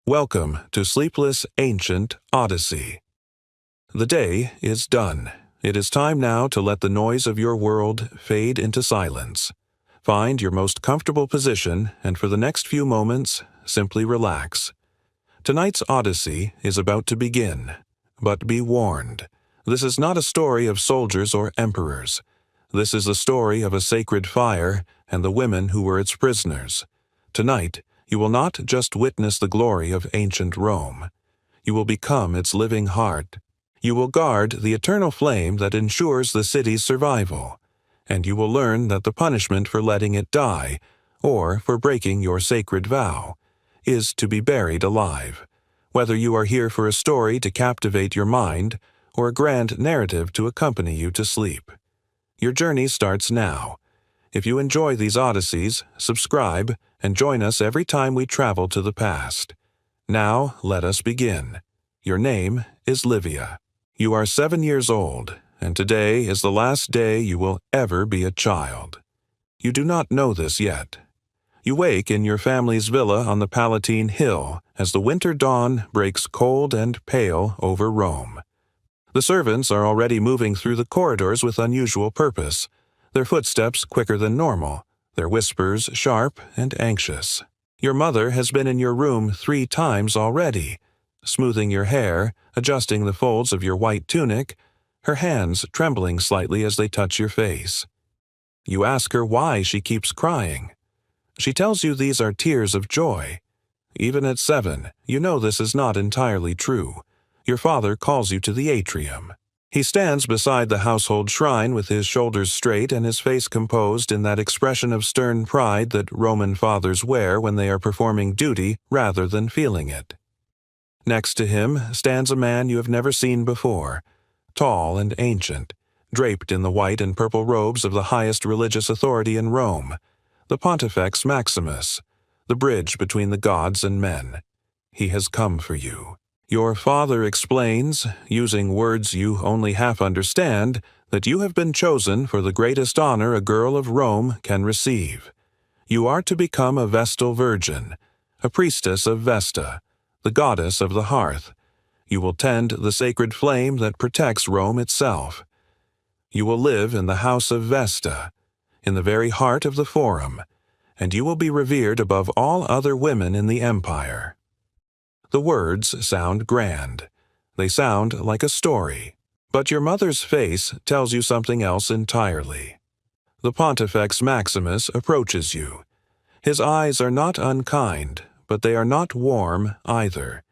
Welcome to Sleepless Ancient Odyssey. The day is done. It is time now to let the noise of your world fade into silence. Find your most comfortable position, and for the next few moments, simply relax. Tonight's Odyssey is about to begin, but be warned. This is not a story of soldiers or emperors. This is the story of a sacred fire and the women who were its prisoners. Tonight, you will not just witness the glory of ancient Rome. You will become its living heart. You will guard the eternal flame that ensures the city's survival, and you will learn that the punishment for letting it die, or for breaking your sacred vow, is to be buried alive, whether you are here for a story to captivate your mind or a grand narrative to accompany you to sleep. Your journey starts now. If you enjoy these odysseys, subscribe and join us every time we travel to the past. Now, let us begin. Your name is Livia. You are 7 years old, and today is the last day you will ever be a child. You do not know this yet. You wake in your family's villa on the Palatine Hill as the winter dawn breaks cold and pale over Rome. The servants are already moving through the corridors with unusual purpose, their footsteps quicker than normal, their whispers sharp and anxious. Your mother has been in your room 3 times already, smoothing your hair, adjusting the folds of your white tunic, her hands trembling slightly as they touch your face. You ask her why she keeps crying. She tells you these are tears of joy. Even at 7, you know this is not entirely true. Your father calls you to the atrium. He stands beside the household shrine with his shoulders straight and his face composed in that expression of stern pride that Roman fathers wear when they are performing duty rather than feeling it. Next to him stands a man you have never seen before, tall and ancient, draped in the white and purple robes of the highest religious authority in Rome, the Pontifex Maximus, the bridge between the gods and men. He has come for you. Your father explains, using words you only half understand, that you have been chosen for the greatest honor a girl of Rome can receive. You are to become a Vestal virgin, a priestess of Vesta, the goddess of the hearth. You will tend the sacred flame that protects Rome itself. You will live in the house of Vesta, in the very heart of the Forum, and you will be revered above all other women in the empire. The words sound grand. They sound like a story. But your mother's face tells you something else entirely. The Pontifex Maximus approaches you. His eyes are not unkind, but they are not warm either.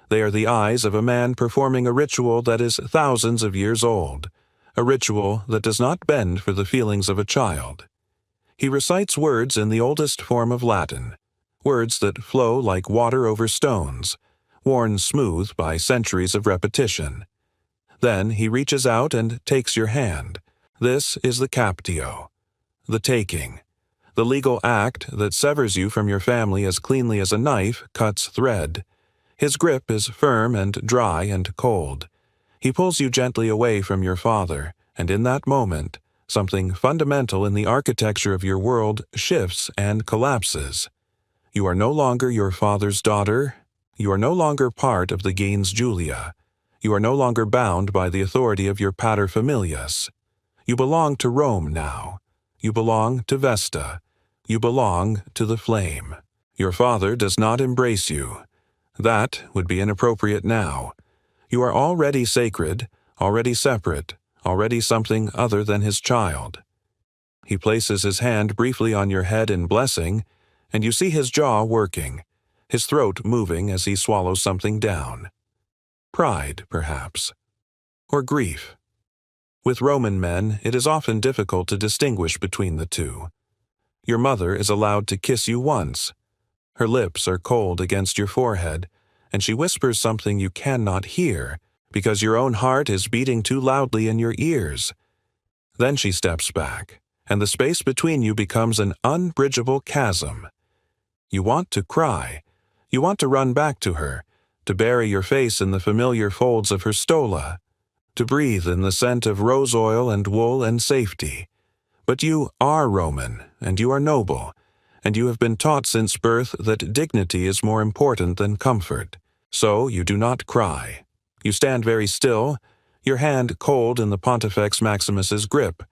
They are the eyes of a man performing a ritual that is thousands of years old, a ritual that does not bend for the feelings of a child. He recites words in the oldest form of Latin, words that flow like water over stones, worn smooth by centuries of repetition. Then he reaches out and takes your hand. This is the captio, the taking, the legal act that severs you from your family as cleanly as a knife cuts thread. His grip is firm and dry and cold. He pulls you gently away from your father, and in that moment, something fundamental in the architecture of your world shifts and collapses. You are no longer your father's daughter. You are no longer part of the gens Julia. You are no longer bound by the authority of your paterfamilias. You belong to Rome now. You belong to Vesta. You belong to the flame. Your father does not embrace you. That would be inappropriate now. You are already sacred, already separate, already something other than his child. He places his hand briefly on your head in blessing, and you see his jaw working, his throat moving as he swallows something down. Pride, perhaps. Or grief. With Roman men, it is often difficult to distinguish between the two. Your mother is allowed to kiss you once. Her lips are cold against your forehead, and she whispers something you cannot hear because your own heart is beating too loudly in your ears. Then she steps back, and the space between you becomes an unbridgeable chasm. You want to cry. You want to run back to her, to bury your face in the familiar folds of her stola, to breathe in the scent of rose oil and wool and safety. But you are Roman, and you are noble, and you have been taught since birth that dignity is more important than comfort. So you do not cry. You stand very still, your hand cold in the Pontifex Maximus's grip,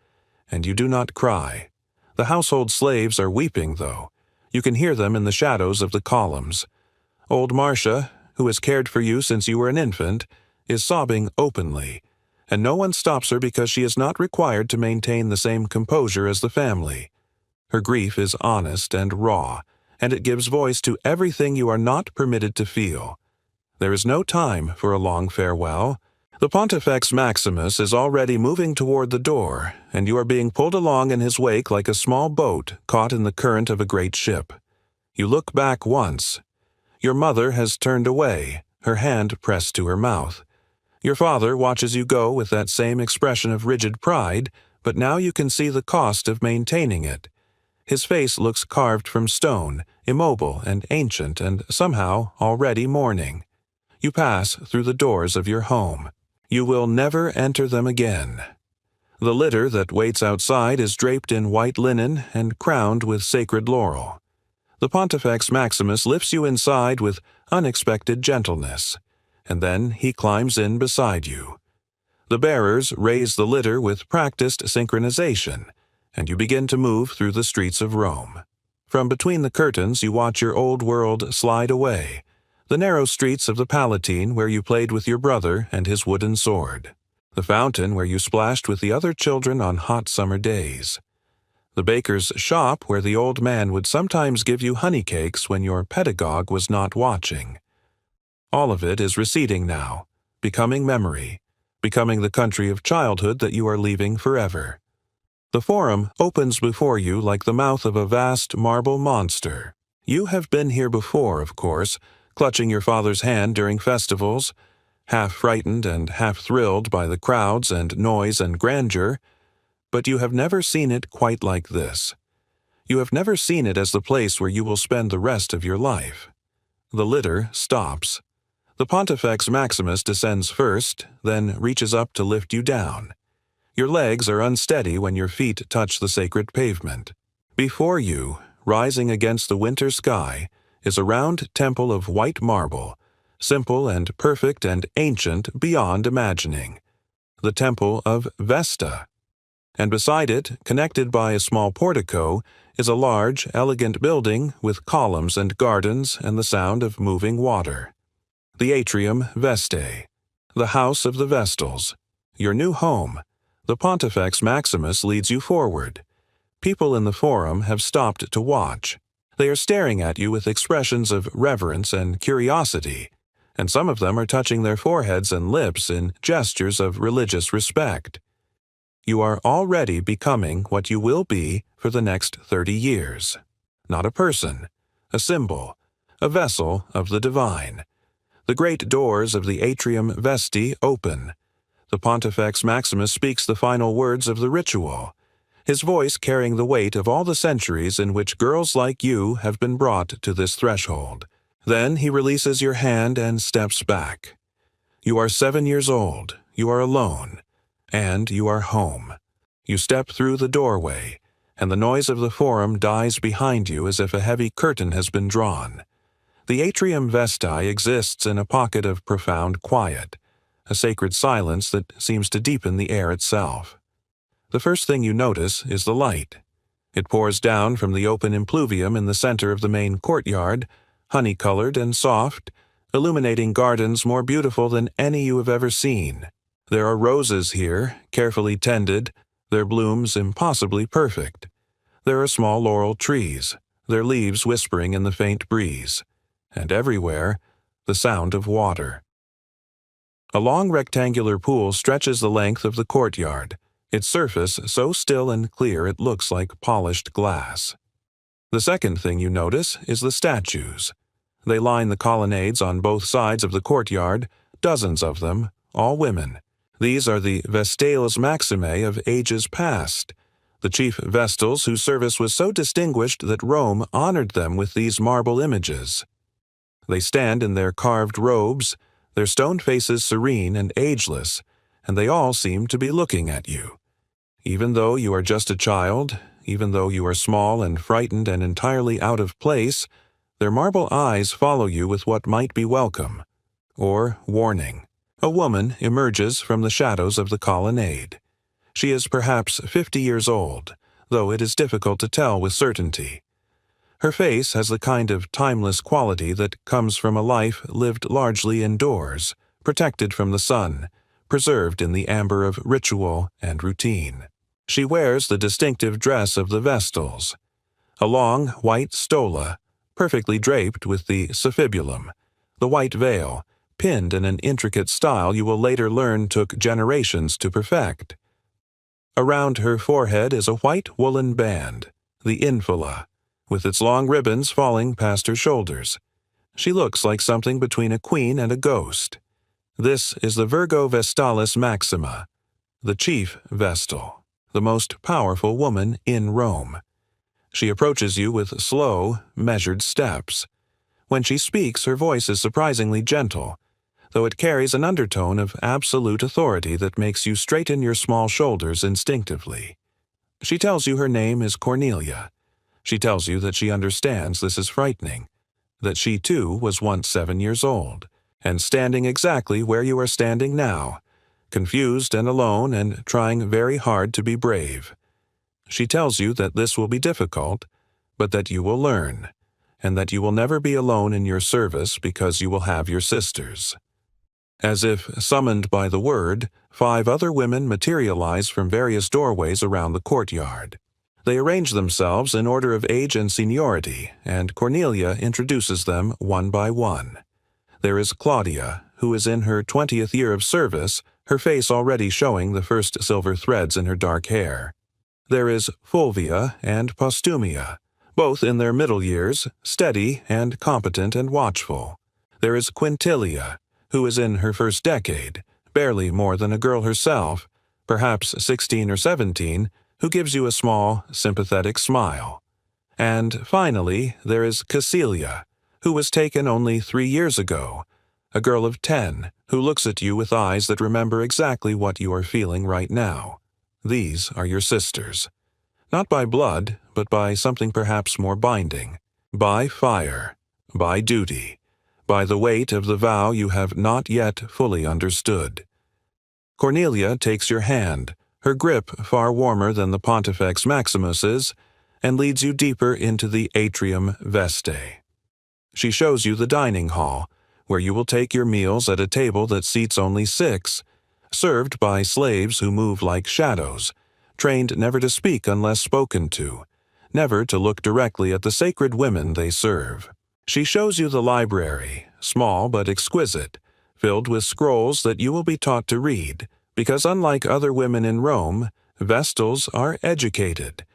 and you do not cry. The household slaves are weeping, though. You can hear them in the shadows of the columns. Old Marcia, who has cared for you since you were an infant, is sobbing openly, and no one stops her because she is not required to maintain the same composure as the family. Her grief is honest and raw, and it gives voice to everything you are not permitted to feel. There is no time for a long farewell. The Pontifex Maximus is already moving toward the door, and you are being pulled along in his wake like a small boat caught in the current of a great ship. You look back once. Your mother has turned away, her hand pressed to her mouth. Your father watches you go with that same expression of rigid pride, but now you can see the cost of maintaining it. His face looks carved from stone, immobile and ancient and somehow already mourning. You pass through the doors of your home. You will never enter them again. The litter that waits outside is draped in white linen and crowned with sacred laurel. The Pontifex Maximus lifts you inside with unexpected gentleness, and then he climbs in beside you. The bearers raise the litter with practiced synchronization, and you begin to move through the streets of Rome. From between the curtains you watch your old world slide away, the narrow streets of the Palatine where you played with your brother and his wooden sword, the fountain where you splashed with the other children on hot summer days, the baker's shop where the old man would sometimes give you honey cakes when your pedagogue was not watching. All of it is receding now, becoming memory, becoming the country of childhood that you are leaving forever. The Forum opens before you like the mouth of a vast marble monster. You have been here before, of course, clutching your father's hand during festivals, half frightened and half thrilled by the crowds and noise and grandeur, but you have never seen it quite like this. You have never seen it as the place where you will spend the rest of your life. The litter stops. The Pontifex Maximus descends first, then reaches up to lift you down. Your legs are unsteady when your feet touch the sacred pavement. Before you, rising against the winter sky, is a round temple of white marble, simple and perfect and ancient beyond imagining. The temple of Vesta. And beside it, connected by a small portico, is a large, elegant building with columns and gardens and the sound of moving water. The Atrium Vestae, the house of the Vestals, your new home. The Pontifex Maximus leads you forward. People in the Forum have stopped to watch. They are staring at you with expressions of reverence and curiosity, and some of them are touching their foreheads and lips in gestures of religious respect. You are already becoming what you will be for the next 30 years. Not a person, a symbol, a vessel of the divine. The great doors of the Atrium Vestae open. The Pontifex Maximus speaks the final words of the ritual, his voice carrying the weight of all the centuries in which girls like you have been brought to this threshold. Then he releases your hand and steps back. You are 7 years old, you are alone, and you are home. You step through the doorway, and the noise of the Forum dies behind you as if a heavy curtain has been drawn. The Atrium Vestae exists in a pocket of profound quiet, a sacred silence that seems to deepen the air itself. The first thing you notice is the light. It pours down from the open impluvium in the center of the main courtyard, honey-colored and soft, illuminating gardens more beautiful than any you have ever seen. There are roses here, carefully tended, their blooms impossibly perfect. There are small laurel trees, their leaves whispering in the faint breeze, and everywhere, the sound of water. A long rectangular pool stretches the length of the courtyard, its surface so still and clear it looks like polished glass. The second thing you notice is the statues. They line the colonnades on both sides of the courtyard, dozens of them, all women. These are the Vestales Maximae of ages past, the chief Vestals whose service was so distinguished that Rome honored them with these marble images. They stand in their carved robes, their stone faces serene and ageless, and they all seem to be looking at you. Even though you are just a child, even though you are small and frightened and entirely out of place, their marble eyes follow you with what might be welcome or warning. A woman emerges from the shadows of the colonnade. She is perhaps 50 years old, though it is difficult to tell with certainty. Her face has the kind of timeless quality that comes from a life lived largely indoors, protected from the sun, preserved in the amber of ritual and routine. She wears the distinctive dress of the Vestals, a long white stola, perfectly draped with the suffibulum, the white veil, pinned in an intricate style you will later learn took generations to perfect. Around her forehead is a white woolen band, the infula, with its long ribbons falling past her shoulders. She looks like something between a queen and a ghost. This is the Virgo Vestalis Maxima, the chief Vestal, the most powerful woman in Rome. She approaches you with slow, measured steps. When she speaks, her voice is surprisingly gentle, though it carries an undertone of absolute authority that makes you straighten your small shoulders instinctively. She tells you her name is Cornelia. She tells you that she understands this is frightening, that she too was once 7 years old, and standing exactly where you are standing now, confused and alone and trying very hard to be brave. She tells you that this will be difficult, but that you will learn, and that you will never be alone in your service because you will have your sisters. As if summoned by the word, 5 other women materialize from various doorways around the courtyard. They arrange themselves in order of age and seniority, and Cornelia introduces them one by one. There is Claudia, who is in her 20th year of service, her face already showing the first silver threads in her dark hair. There is Fulvia and Postumia, both in their middle years, steady and competent and watchful. There is Quintilia, who is in her first decade, barely more than a girl herself, perhaps 16 or 17, who gives you a small, sympathetic smile. And finally, there is Cassilia, who was taken only 3 years ago, a girl of 10, who looks at you with eyes that remember exactly what you are feeling right now. These are your sisters. Not by blood, but by something perhaps more binding. By fire. By duty. By the weight of the vow you have not yet fully understood. Cornelia takes your hand, her grip far warmer than the Pontifex Maximus's, and leads you deeper into the Atrium Vestae. She shows you the dining hall, where you will take your meals at a table that seats only 6, served by slaves who move like shadows, trained never to speak unless spoken to, never to look directly at the sacred women they serve. She shows you the library, small but exquisite, filled with scrolls that you will be taught to read, because unlike other women in Rome, Vestals are educated.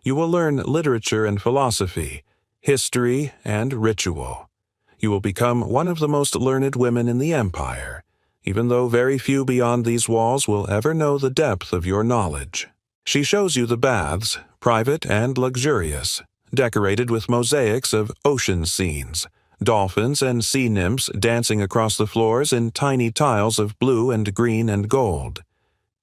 You will learn literature and philosophy, history and ritual. You will become one of the most learned women in the empire, even though very few beyond these walls will ever know the depth of your knowledge. She shows you the baths, private and luxurious, decorated with mosaics of ocean scenes, dolphins and sea nymphs dancing across the floors in tiny tiles of blue and green and gold.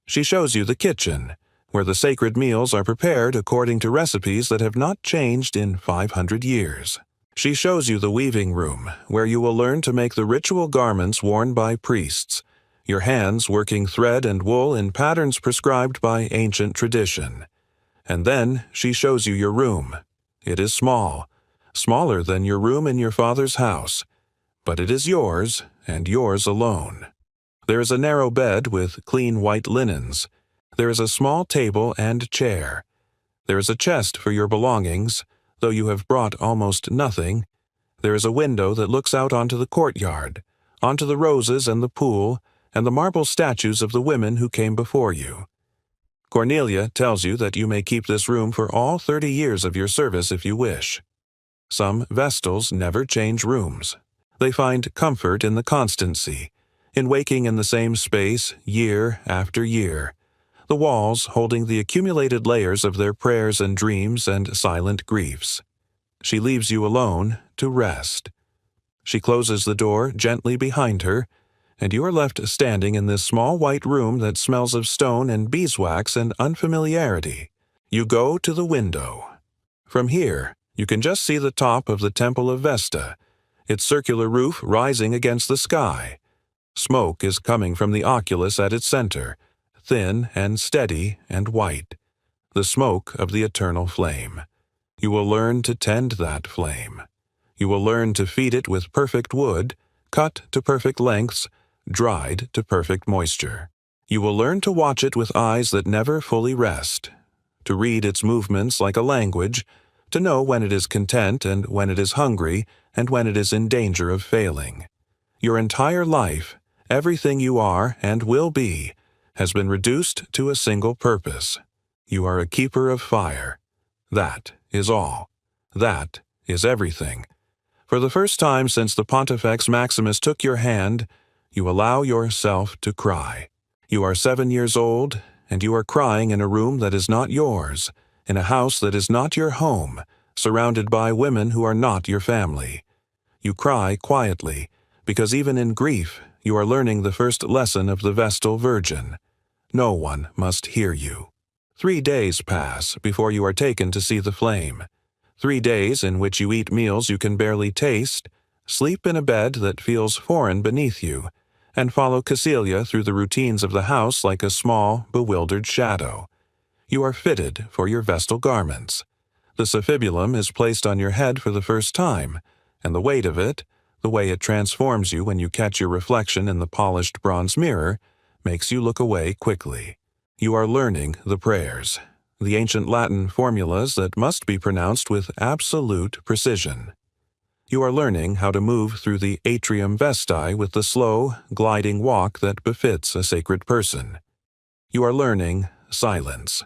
She shows you the kitchen, where the sacred meals are prepared according to recipes that have not changed in 500 years. She shows you the weaving room, where you will learn to make the ritual garments worn by priests, your hands working thread and wool in patterns prescribed by ancient tradition. And then she shows you your room. It is small, smaller than your room in your father's house, but it is yours, and yours alone. There is a narrow bed with clean white linens. There is a small table and chair. There is a chest for your belongings, though you have brought almost nothing. There is a window that looks out onto the courtyard, onto the roses and the pool, and the marble statues of the women who came before you. Cornelia tells you that you may keep this room for all 30 years of your service if you wish. Some Vestals never change rooms. They find comfort in the constancy, in waking in the same space year after year, the walls holding the accumulated layers of their prayers and dreams and silent griefs. She leaves you alone to rest. She closes the door gently behind her, and you are left standing in this small white room that smells of stone and beeswax and unfamiliarity. You go to the window. From here, you can just see the top of the Temple of Vesta, its circular roof rising against the sky. Smoke is coming from the oculus at its center, thin and steady and white, the smoke of the eternal flame. You will learn to tend that flame. You will learn to feed it with perfect wood, cut to perfect lengths, dried to perfect moisture. You will learn to watch it with eyes that never fully rest, to read its movements like a language, to know when it is content and when it is hungry and when it is in danger of failing. Your entire life, everything you are and will be, has been reduced to a single purpose. You are a keeper of fire. That is all. That is everything. For the first time since the Pontifex Maximus took your hand, you allow yourself to cry. You are 7 years old, and you are crying in a room that is not yours, in a house that is not your home, surrounded by women who are not your family. You cry quietly, because even in grief, you are learning the first lesson of the Vestal Virgin. No one must hear you. 3 days pass before you are taken to see the flame. 3 days in which you eat meals you can barely taste, sleep in a bed that feels foreign beneath you, and follow Cecilia through the routines of the house like a small, bewildered shadow. You are fitted for your Vestal garments. The suffibulum is placed on your head for the first time, and the weight of it, the way it transforms you when you catch your reflection in the polished bronze mirror, makes you look away quickly. You are learning the prayers, the ancient Latin formulas that must be pronounced with absolute precision. You are learning how to move through the Atrium Vestae with the slow, gliding walk that befits a sacred person. You are learning silence.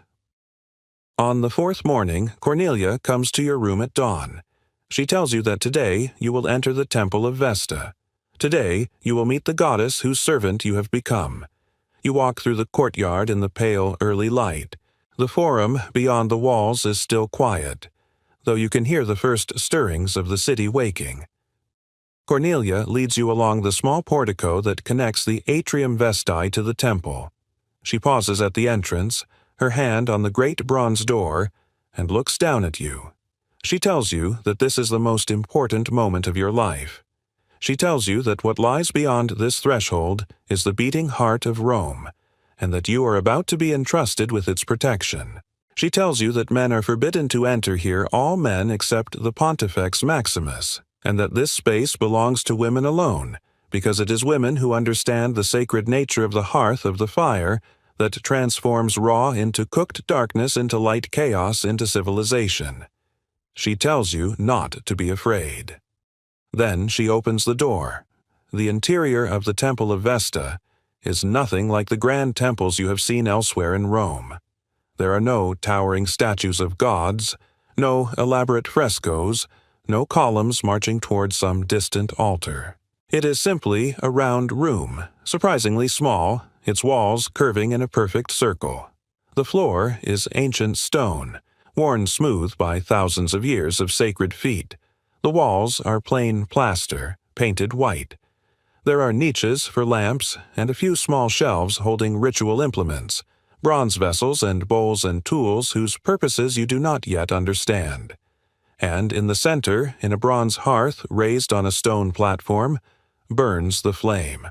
On the 4th morning, Cornelia comes to your room at dawn. She tells you that today you will enter the Temple of Vesta. Today you will meet the goddess whose servant you have become. You walk through the courtyard in the pale early light. The forum beyond the walls is still quiet, though you can hear the first stirrings of the city waking. Cornelia leads you along the small portico that connects the Atrium Vestae to the temple. She pauses at the entrance, her hand on the great bronze door, and looks down at you. She tells you that this is the most important moment of your life. She tells you that what lies beyond this threshold is the beating heart of Rome, and that you are about to be entrusted with its protection. She tells you that men are forbidden to enter here, all men except the Pontifex Maximus, and that this space belongs to women alone, because it is women who understand the sacred nature of the hearth of the fire that transforms raw into cooked darkness, into light chaos, into civilization. She tells you not to be afraid. Then she opens the door. The interior of the Temple of Vesta is nothing like the grand temples you have seen elsewhere in Rome. There are no towering statues of gods, no elaborate frescoes, no columns marching toward some distant altar. It is simply a round room, surprisingly small, its walls curving in a perfect circle. The floor is ancient stone, worn smooth by thousands of years of sacred feet. The walls are plain plaster, painted white. There are niches for lamps and a few small shelves holding ritual implements, bronze vessels and bowls and tools whose purposes you do not yet understand. And in the center, in a bronze hearth raised on a stone platform, burns the flame.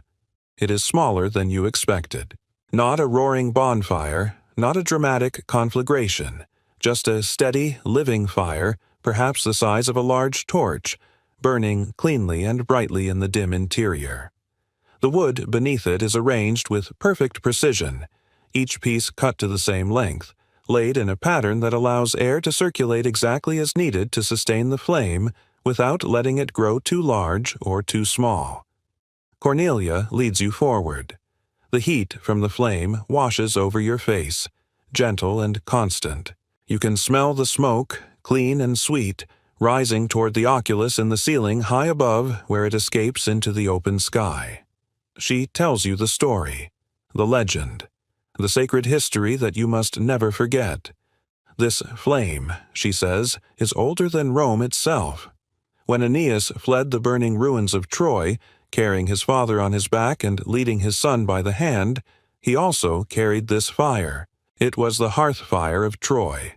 It is smaller than you expected. Not a roaring bonfire, not a dramatic conflagration, just a steady, living fire, perhaps the size of a large torch, burning cleanly and brightly in the dim interior. The wood beneath it is arranged with perfect precision, each piece cut to the same length, laid in a pattern that allows air to circulate exactly as needed to sustain the flame without letting it grow too large or too small. Cornelia leads you forward. The heat from the flame washes over your face, gentle and constant. You can smell the smoke, clean and sweet, rising toward the oculus in the ceiling high above where it escapes into the open sky. She tells you the story, the legend, the sacred history that you must never forget. This flame, she says, is older than Rome itself. When Aeneas fled the burning ruins of Troy, carrying his father on his back and leading his son by the hand, he also carried this fire. It was the hearth fire of Troy.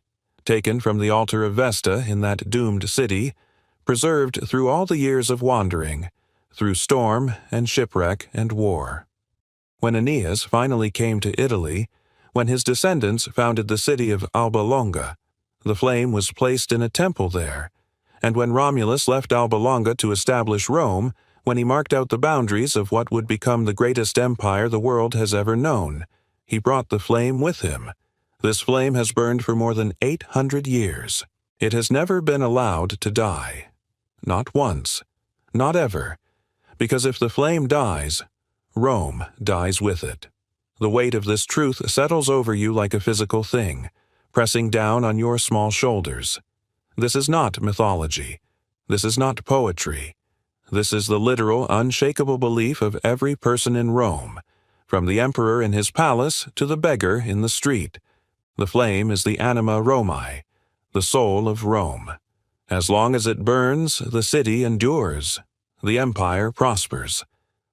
taken from the altar of Vesta in that doomed city, preserved through all the years of wandering, through storm and shipwreck and war. When Aeneas finally came to Italy, when his descendants founded the city of Alba Longa, the flame was placed in a temple there, and when Romulus left Alba Longa to establish Rome, when he marked out the boundaries of what would become the greatest empire the world has ever known, he brought the flame with him. This flame has burned for more than 800 years. It has never been allowed to die. Not once. Not ever. Because if the flame dies, Rome dies with it. The weight of this truth settles over you like a physical thing, pressing down on your small shoulders. This is not mythology. This is not poetry. This is the literal, unshakable belief of every person in Rome, from the emperor in his palace to the beggar in the street. The flame is the anima Romae, the soul of Rome. As long as it burns, the city endures. The empire prospers.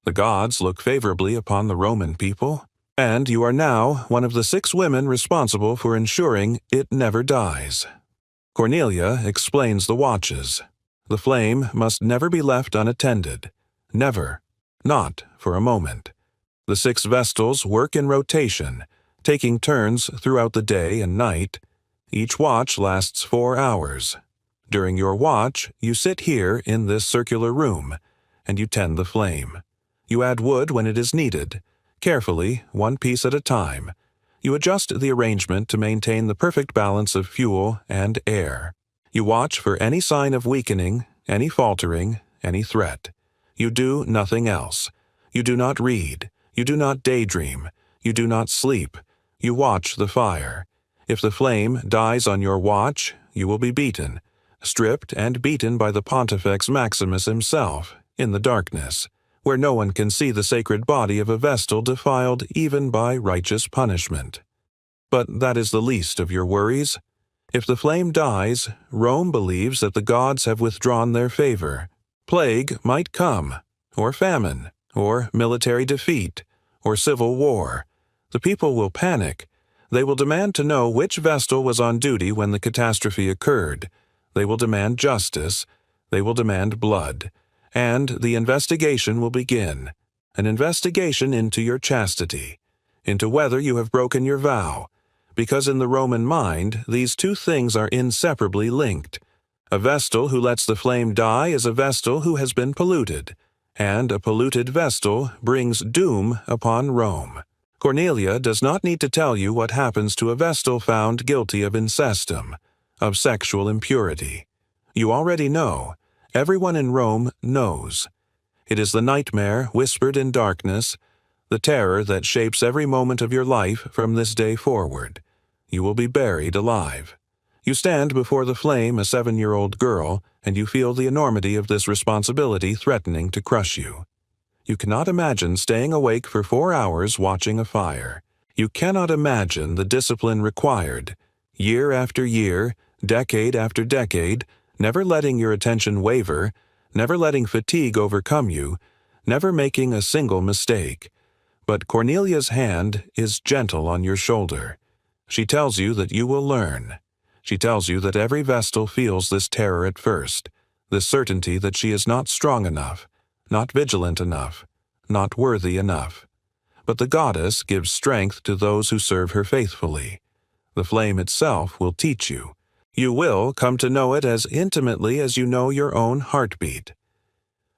The gods look favorably upon the Roman people, and you are now one of the 6 women responsible for ensuring it never dies. Cornelia explains the watches. The flame must never be left unattended. Never. Not for a moment. The 6 Vestals work in rotation, taking turns throughout the day and night. Each watch lasts 4 hours. During your watch, you sit here in this circular room, and you tend the flame. You add wood when it is needed, carefully, 1 piece at a time. You adjust the arrangement to maintain the perfect balance of fuel and air. You watch for any sign of weakening, any faltering, any threat. You do nothing else. You do not read. You do not daydream. You do not sleep. You watch the fire. If the flame dies on your watch, you will be beaten, stripped and beaten by the Pontifex Maximus himself, in the darkness, where no one can see the sacred body of a Vestal defiled even by righteous punishment. But that is the least of your worries. If the flame dies, Rome believes that the gods have withdrawn their favor. Plague might come, or famine, or military defeat, or civil war. The people will panic. They will demand to know which Vestal was on duty when the catastrophe occurred. They will demand justice. They will demand blood. And the investigation will begin. An investigation into your chastity, into whether you have broken your vow, because in the Roman mind, these 2 things are inseparably linked. A Vestal who lets the flame die is a Vestal who has been polluted, and a polluted Vestal brings doom upon Rome. Cornelia does not need to tell you what happens to a Vestal found guilty of incestum, of sexual impurity. You already know. Everyone in Rome knows. It is the nightmare whispered in darkness, the terror that shapes every moment of your life from this day forward. You will be buried alive. You stand before the flame, a 7-year-old girl, and you feel the enormity of this responsibility threatening to crush you. You cannot imagine staying awake for 4 hours watching a fire. You cannot imagine the discipline required, year after year, decade after decade, never letting your attention waver, never letting fatigue overcome you, never making a single mistake. But Cornelia's hand is gentle on your shoulder. She tells you that you will learn. She tells you that every Vestal feels this terror at first, this certainty that she is not strong enough, not vigilant enough, not worthy enough. But the goddess gives strength to those who serve her faithfully. The flame itself will teach you. You will come to know it as intimately as you know your own heartbeat.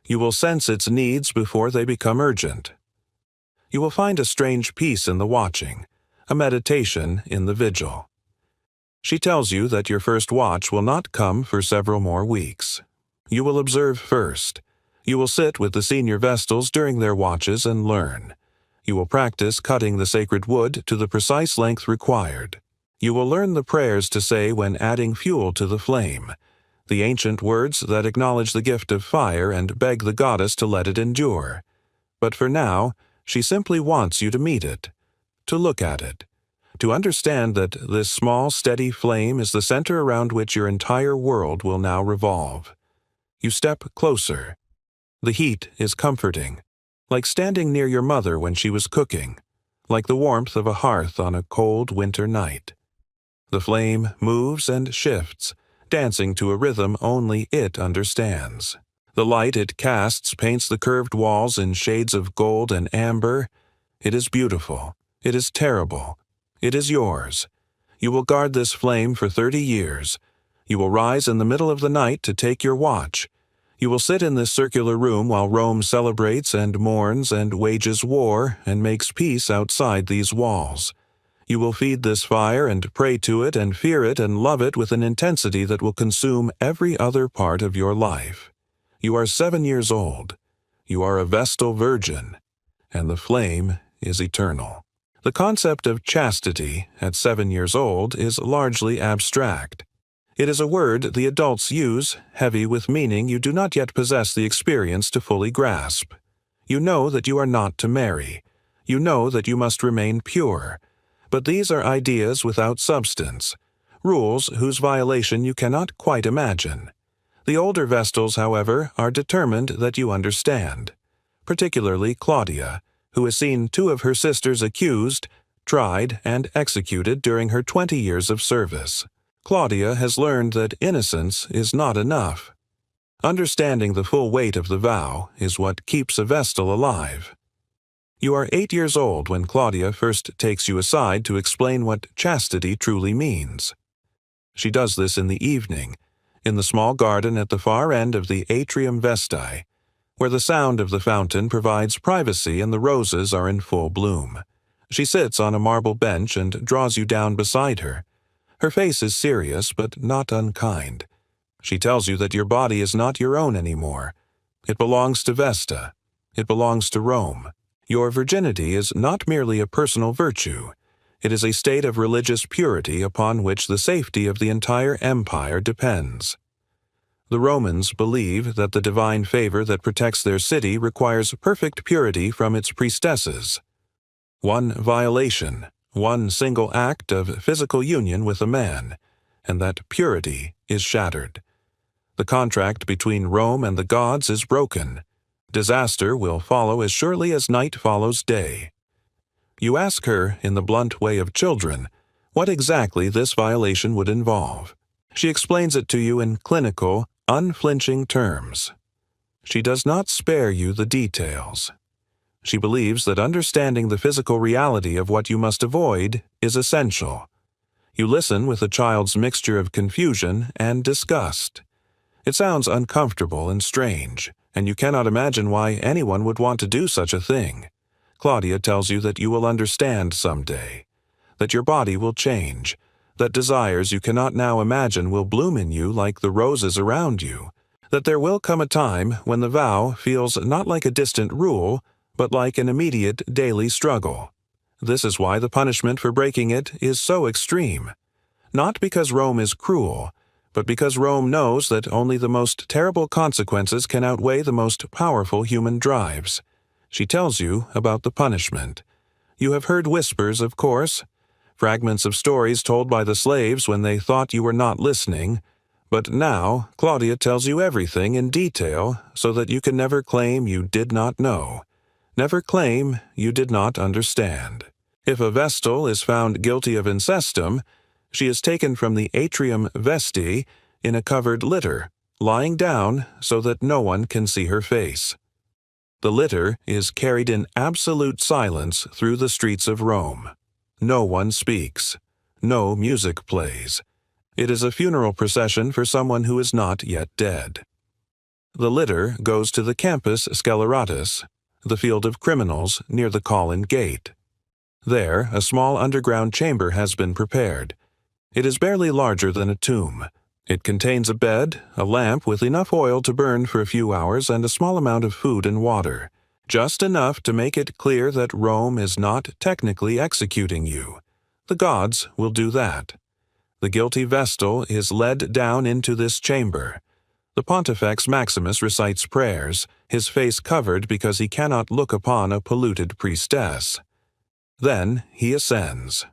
You will sense its needs before they become urgent. You will find a strange peace in the watching, a meditation in the vigil. She tells you that your first watch will not come for several more weeks. You will observe first. You will sit with the senior Vestals during their watches and learn. You will practice cutting the sacred wood to the precise length required. You will learn the prayers to say when adding fuel to the flame, the ancient words that acknowledge the gift of fire and beg the goddess to let it endure. But for now, she simply wants you to meet it, to look at it, to understand that this small, steady flame is the center around which your entire world will now revolve. You step closer. The heat is comforting, like standing near your mother when she was cooking, like the warmth of a hearth on a cold winter night. The flame moves and shifts, dancing to a rhythm only it understands. The light it casts paints the curved walls in shades of gold and amber. It is beautiful. It is terrible. It is yours. You will guard this flame for 30 years. You will rise in the middle of the night to take your watch. You will sit in this circular room while Rome celebrates and mourns and wages war and makes peace outside these walls. You will feed this fire and pray to it and fear it and love it with an intensity that will consume every other part of your life. You are 7 years old. You are a Vestal virgin, and the flame is eternal. The concept of chastity at 7 years old is largely abstract. It is a word the adults use, heavy with meaning you do not yet possess the experience to fully grasp. You know that you are not to marry. You know that you must remain pure. But these are ideas without substance, rules whose violation you cannot quite imagine. The older Vestals, however, are determined that you understand, particularly Claudia, who has seen 2 of her sisters accused, tried, and executed during her 20 years of service. Claudia has learned that innocence is not enough. Understanding the full weight of the vow is what keeps a Vestal alive. You are 8 years old when Claudia first takes you aside to explain what chastity truly means. She does this in the evening, in the small garden at the far end of the Atrium Vestae, where the sound of the fountain provides privacy and the roses are in full bloom. She sits on a marble bench and draws you down beside her. Her face is serious but not unkind. She tells you that your body is not your own anymore. It belongs to Vesta. It belongs to Rome. Your virginity is not merely a personal virtue. It is a state of religious purity upon which the safety of the entire empire depends. The Romans believe that the divine favor that protects their city requires perfect purity from its priestesses. One violation, one single act of physical union with a man, and that purity is shattered. The contract between Rome and the gods is broken. Disaster will follow as surely as night follows day. You ask her, in the blunt way of children, what exactly this violation would involve. She explains it to you in clinical, unflinching terms. She does not spare you the details. She believes that understanding the physical reality of what you must avoid is essential. You listen with a child's mixture of confusion and disgust. It sounds uncomfortable and strange, and you cannot imagine why anyone would want to do such a thing. Claudia tells you that you will understand someday, that your body will change, that desires you cannot now imagine will bloom in you like the roses around you, that there will come a time when the vow feels not like a distant rule, but like an immediate daily struggle. This is why the punishment for breaking it is so extreme. Not because Rome is cruel, but because Rome knows that only the most terrible consequences can outweigh the most powerful human drives. She tells you about the punishment. You have heard whispers, of course, fragments of stories told by the slaves when they thought you were not listening, but now Claudia tells you everything in detail so that you can never claim you did not know. Never claim you did not understand. If a Vestal is found guilty of incestum, she is taken from the Atrium Vestae in a covered litter, lying down so that no one can see her face. The litter is carried in absolute silence through the streets of Rome. No one speaks. No music plays. It is a funeral procession for someone who is not yet dead. The litter goes to the Campus Sceleratus, the field of criminals near the Colline Gate. There, a small underground chamber has been prepared. It is barely larger than a tomb. It contains a bed, a lamp with enough oil to burn for a few hours, and a small amount of food and water, just enough to make it clear that Rome is not technically executing you. The gods will do that. The guilty Vestal is led down into this chamber. The Pontifex Maximus recites prayers, his face covered because he cannot look upon a polluted priestess. Then he ascends.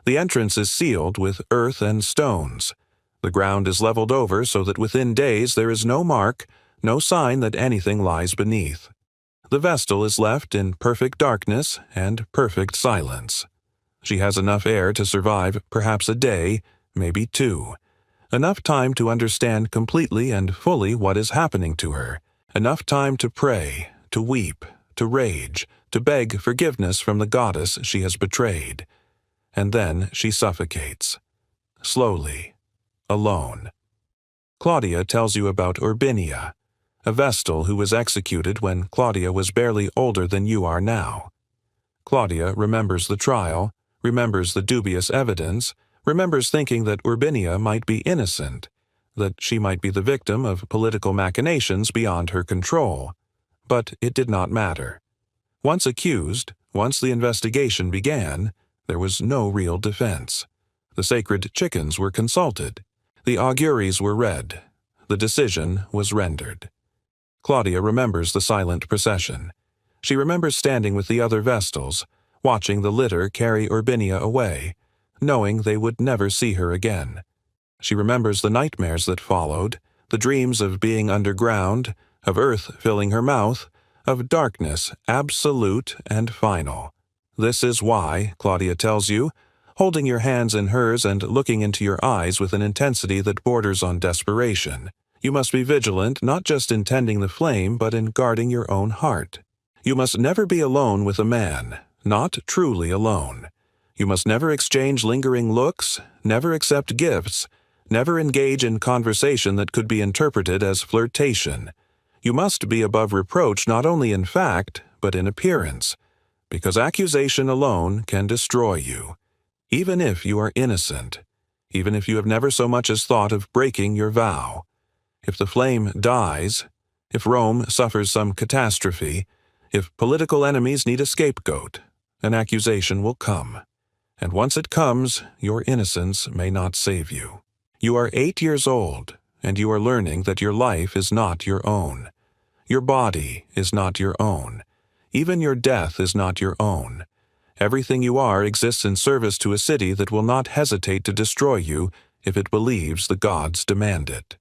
The entrance is sealed with earth and stones. The ground is leveled over so that within days there is no mark, no sign that anything lies beneath. The Vestal is left in perfect darkness and perfect silence. She has enough air to survive perhaps a day, maybe 2. Enough time to understand completely and fully what is happening to her. Enough time to pray, to weep, to rage, to beg forgiveness from the goddess she has betrayed. And then she suffocates. Slowly. Alone. Claudia tells you about Urbinia, a Vestal who was executed when Claudia was barely older than you are now. Claudia remembers the trial, remembers the dubious evidence, remembers thinking that Urbinia might be innocent, that she might be the victim of political machinations beyond her control. But it did not matter. Once accused, once the investigation began, there was no real defense. The sacred chickens were consulted. The auguries were read. The decision was rendered. Claudia remembers the silent procession. She remembers standing with the other Vestals, watching the litter carry Urbinia away, knowing they would never see her again. She remembers the nightmares that followed, the dreams of being underground, of earth filling her mouth, of darkness absolute and final. This is why, Claudia tells you, holding your hands in hers and looking into your eyes with an intensity that borders on desperation, you must be vigilant not just in tending the flame but in guarding your own heart. You must never be alone with a man, not truly alone. You must never exchange lingering looks, never accept gifts, never engage in conversation that could be interpreted as flirtation. You must be above reproach not only in fact, but in appearance, because accusation alone can destroy you, even if you are innocent, even if you have never so much as thought of breaking your vow. If the flame dies, if Rome suffers some catastrophe, if political enemies need a scapegoat, an accusation will come. And once it comes, your innocence may not save you. You are 8 years old, and you are learning that your life is not your own. Your body is not your own. Even your death is not your own. Everything you are exists in service to a city that will not hesitate to destroy you if it believes the gods demand it.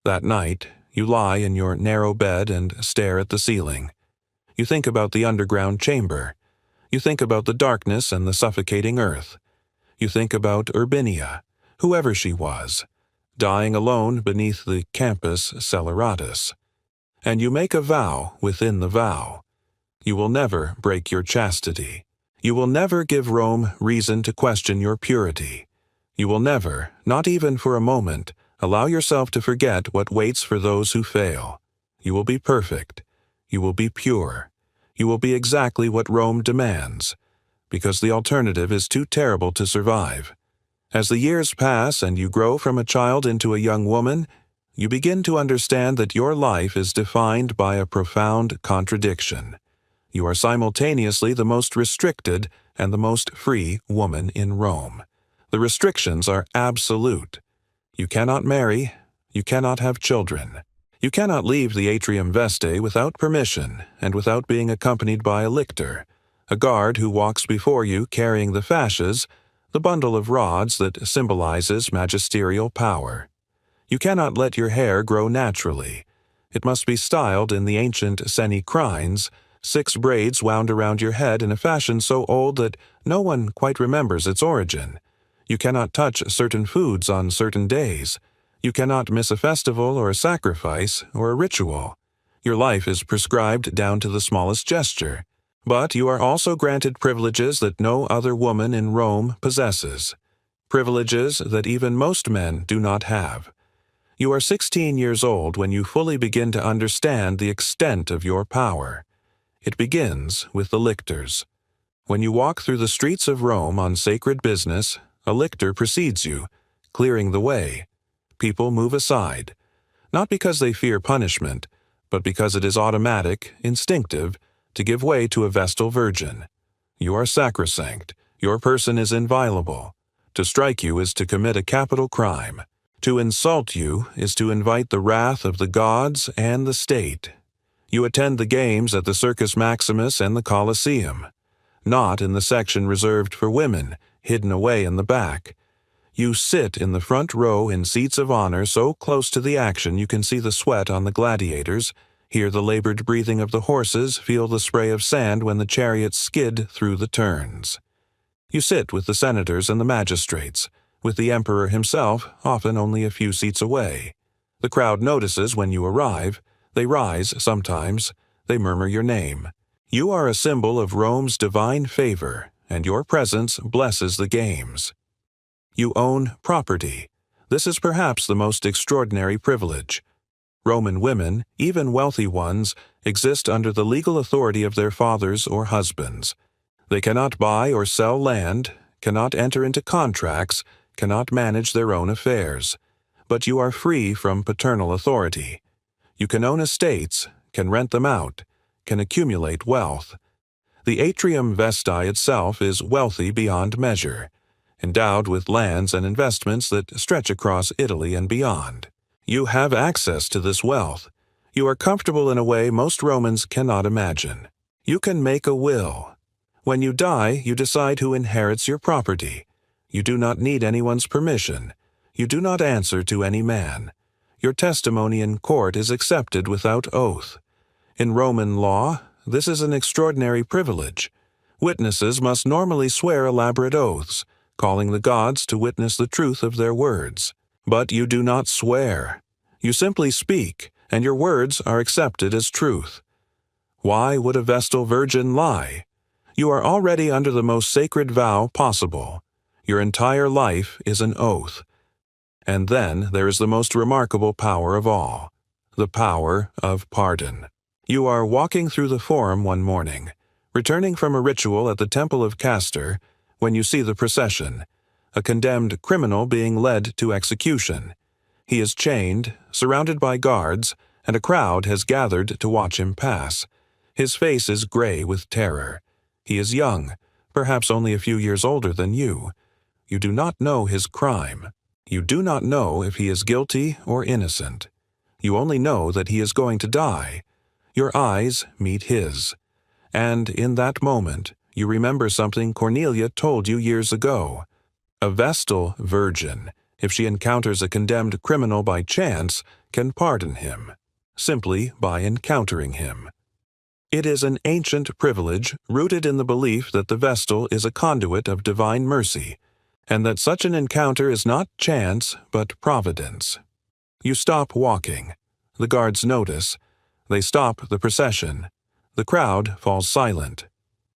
That night, you lie in your narrow bed and stare at the ceiling. You think about the underground chamber. You think about the darkness and the suffocating earth. You think about Urbinia, whoever she was, dying alone beneath the campus Celeratus. And you make a vow within the vow. You will never break your chastity. You will never give Rome reason to question your purity. You will never, not even for a moment, allow yourself to forget what waits for those who fail. You will be perfect. You will be pure. You will be exactly what Rome demands, because the alternative is too terrible to survive. As the years pass and you grow from a child into a young woman, you begin to understand that your life is defined by a profound contradiction. You are simultaneously the most restricted and the most free woman in Rome. The restrictions are absolute. You cannot marry. You cannot have children. You cannot leave the Atrium Vestae without permission and without being accompanied by a lictor, a guard who walks before you carrying the fasces, the bundle of rods that symbolizes magisterial power. You cannot let your hair grow naturally. It must be styled in the ancient senicrines, 6 braids wound around your head in a fashion so old that no one quite remembers its origin. You cannot touch certain foods on certain days. You cannot miss a festival or a sacrifice or a ritual. Your life is prescribed down to the smallest gesture. But you are also granted privileges that no other woman in Rome possesses. Privileges that even most men do not have. You are 16 years old when you fully begin to understand the extent of your power. It begins with the lictors. When you walk through the streets of Rome on sacred business, a lictor precedes you, clearing the way. People move aside, not because they fear punishment, but because it is automatic, instinctive, to give way to a Vestal virgin. You are sacrosanct. Your person is inviolable. To strike you is to commit a capital crime. To insult you is to invite the wrath of the gods and the state. You attend the games at the Circus Maximus and the Colosseum, not in the section reserved for women, hidden away in the back. You sit in the front row in seats of honor so close to the action you can see the sweat on the gladiators, hear the labored breathing of the horses, feel the spray of sand when the chariots skid through the turns. You sit with the senators and the magistrates, with the emperor himself often only a few seats away. The crowd notices when you arrive. They rise sometimes. They murmur your name. You are a symbol of Rome's divine favor, and your presence blesses the games. You own property. This is perhaps the most extraordinary privilege. Roman women, even wealthy ones, exist under the legal authority of their fathers or husbands. They cannot buy or sell land, cannot enter into contracts, cannot manage their own affairs. But you are free from paternal authority. You can own estates, can rent them out, can accumulate wealth. The Atrium Vestae itself is wealthy beyond measure, endowed with lands and investments that stretch across Italy and beyond. You have access to this wealth. You are comfortable in a way most Romans cannot imagine. You can make a will. When you die, you decide who inherits your property. You do not need anyone's permission. You do not answer to any man. Your testimony in court is accepted without oath. In Roman law, this is an extraordinary privilege. Witnesses must normally swear elaborate oaths, calling the gods to witness the truth of their words. But you do not swear. You simply speak, and your words are accepted as truth. Why would a Vestal virgin lie? You are already under the most sacred vow possible. Your entire life is an oath. And then there is the most remarkable power of all, the power of pardon. You are walking through the Forum one morning, returning from a ritual at the Temple of Castor, when you see the procession, a condemned criminal being led to execution. He is chained, surrounded by guards, and a crowd has gathered to watch him pass. His face is gray with terror. He is young, perhaps only a few years older than you. You do not know his crime. You do not know if he is guilty or innocent. You only know that he is going to die. Your eyes meet his. And in that moment, you remember something Cornelia told you years ago. A Vestal virgin, if she encounters a condemned criminal by chance, can pardon him, simply by encountering him. It is an ancient privilege rooted in the belief that the Vestal is a conduit of divine mercy, and that such an encounter is not chance but providence. You stop walking. The guards notice. They stop the procession. The crowd falls silent.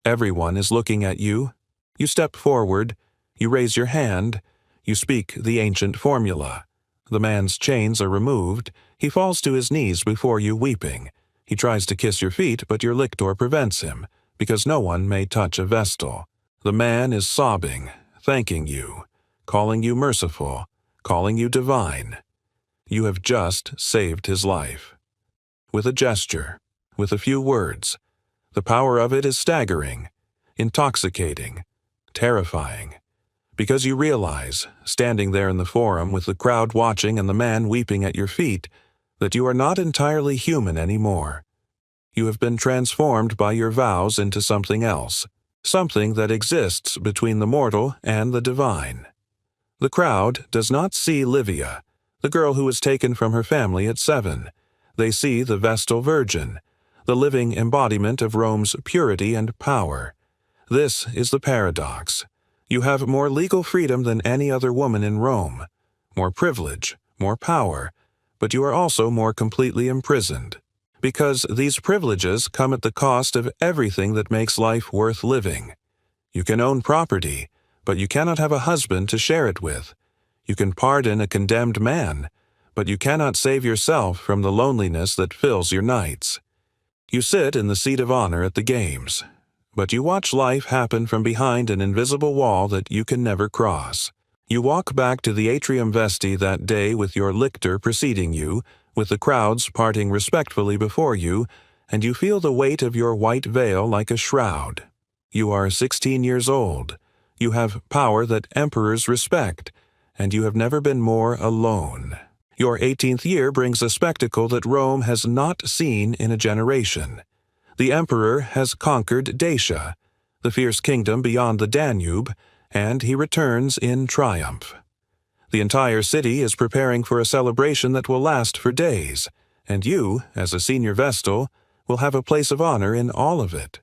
Everyone is looking at you. You step forward. You raise your hand. You speak the ancient formula. The man's chains are removed. He falls to his knees before you weeping. He tries to kiss your feet, but your lictor prevents him, because no one may touch a Vestal. The man is sobbing, thanking you, calling you merciful, calling you divine. You have just saved his life. With a gesture, with a few words. The power of it is staggering, intoxicating, terrifying. Because you realize, standing there in the Forum with the crowd watching and the man weeping at your feet, that you are not entirely human anymore. You have been transformed by your vows into something else, something that exists between the mortal and the divine. The crowd does not see Livia, the girl who was taken from her family at 7. They see the Vestal Virgin, the living embodiment of Rome's purity and power. This is the paradox. You have more legal freedom than any other woman in Rome, more privilege, more power, but you are also more completely imprisoned. Because these privileges come at the cost of everything that makes life worth living. You can own property, but you cannot have a husband to share it with. You can pardon a condemned man, but you cannot save yourself from the loneliness that fills your nights. You sit in the seat of honor at the games, but you watch life happen from behind an invisible wall that you can never cross. You walk back to the Atrium Vestae that day with your lictor preceding you, with the crowds parting respectfully before you, and you feel the weight of your white veil like a shroud. You are 16 years old. You have power that emperors respect, and you have never been more alone. Your 18th year brings a spectacle that Rome has not seen in a generation. The emperor has conquered Dacia, the fierce kingdom beyond the Danube, and he returns in triumph. The entire city is preparing for a celebration that will last for days, and you, as a senior Vestal, will have a place of honor in all of it.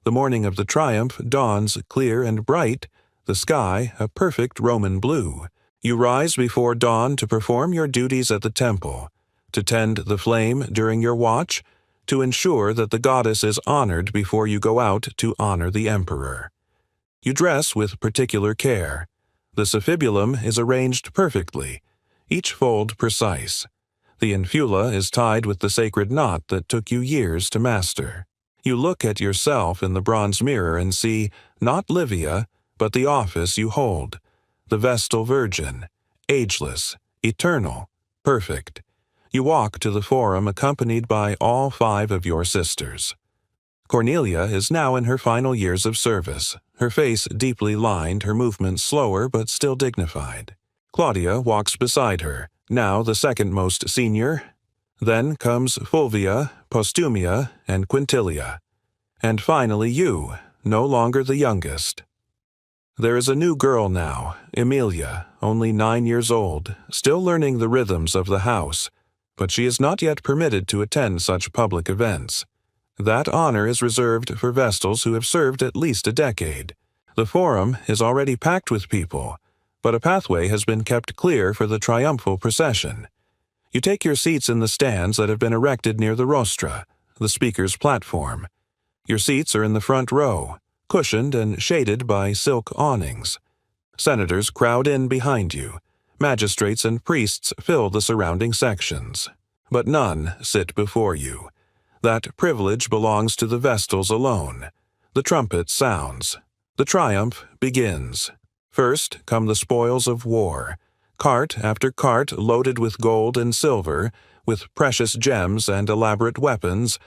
The morning of the triumph dawns clear and bright, the sky a perfect Roman blue. You rise before dawn to perform your duties at the temple, to tend the flame during your watch, to ensure that the goddess is honored before you go out to honor the emperor. You dress with particular care. The suffibulum is arranged perfectly, each fold precise. The infula is tied with the sacred knot that took you years to master. You look at yourself in the bronze mirror and see not Livia, but the office you hold, the Vestal Virgin, ageless, eternal, perfect. You walk to the forum accompanied by all 5 of your sisters. Cornelia is now in her final years of service, her face deeply lined, her movements slower but still dignified. Claudia walks beside her, now the second most senior. Then comes Fulvia, Postumia, and Quintilia. And finally you, no longer the youngest. There is a new girl now, Emilia, only 9 years old, still learning the rhythms of the house, but she is not yet permitted to attend such public events. That honor is reserved for Vestals who have served at least a decade. The forum is already packed with people, but a pathway has been kept clear for the triumphal procession. You take your seats in the stands that have been erected near the rostra, the speaker's platform. Your seats are in the front row, cushioned and shaded by silk awnings. Senators crowd in behind you. Magistrates and priests fill the surrounding sections. But none sit before you. That privilege belongs to the Vestals alone. The trumpet sounds. The triumph begins. First come the spoils of war, cart after cart loaded with gold and silver, with precious gems and elaborate weapons,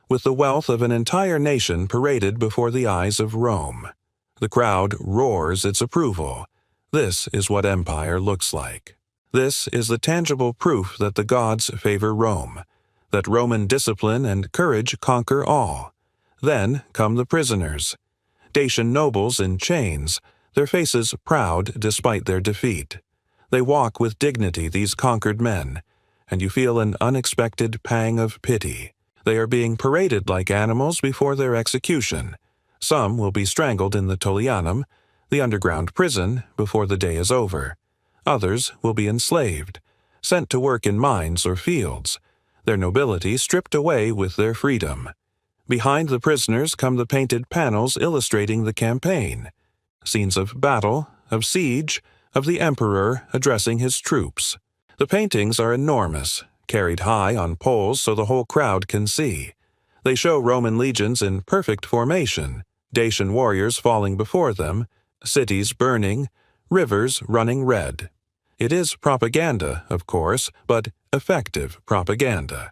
with the wealth of an entire nation paraded before the eyes of Rome. The crowd roars its approval. This is what empire looks like. This is the tangible proof that the gods favor Rome, that Roman discipline and courage conquer all. Then come the prisoners, Dacian nobles in chains, their faces proud despite their defeat. They walk with dignity, these conquered men, and you feel an unexpected pang of pity. They are being paraded like animals before their execution. Some will be strangled in the Tullianum, the underground prison, before the day is over. Others will be enslaved, sent to work in mines or fields, their nobility stripped away with their freedom. Behind the prisoners come the painted panels illustrating the campaign, scenes of battle, of siege, of the emperor addressing his troops. The paintings are enormous, carried high on poles so the whole crowd can see. They show Roman legions in perfect formation, Dacian warriors falling before them, cities burning, rivers running red. It is propaganda, of course, but effective propaganda.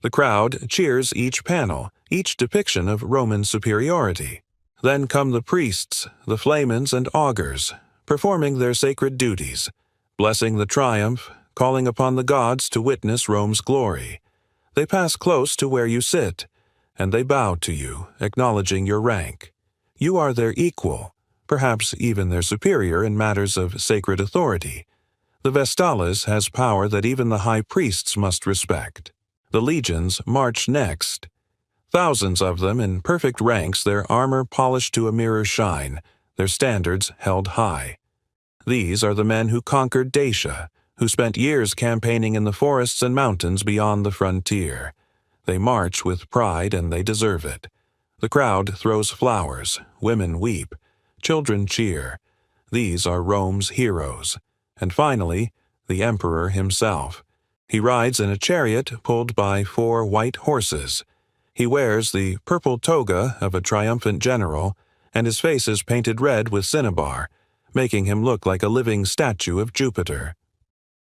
The crowd cheers each panel, each depiction of Roman superiority. Then come the priests, the flamens and augurs, performing their sacred duties, blessing the triumph, calling upon the gods to witness Rome's glory. They pass close to where you sit, and they bow to you, acknowledging your rank. You are their equal, perhaps even their superior in matters of sacred authority. The Vestalis has power that even the high priests must respect. The legions march next. Thousands of them in perfect ranks, their armor polished to a mirror shine, their standards held high. These are the men who conquered Dacia, who spent years campaigning in the forests and mountains beyond the frontier. They march with pride, and they deserve it. The crowd throws flowers, women weep, children cheer. These are Rome's heroes. And finally, the emperor himself. He rides in a chariot pulled by 4 white horses. He wears the purple toga of a triumphant general, and his face is painted red with cinnabar, making him look like a living statue of Jupiter.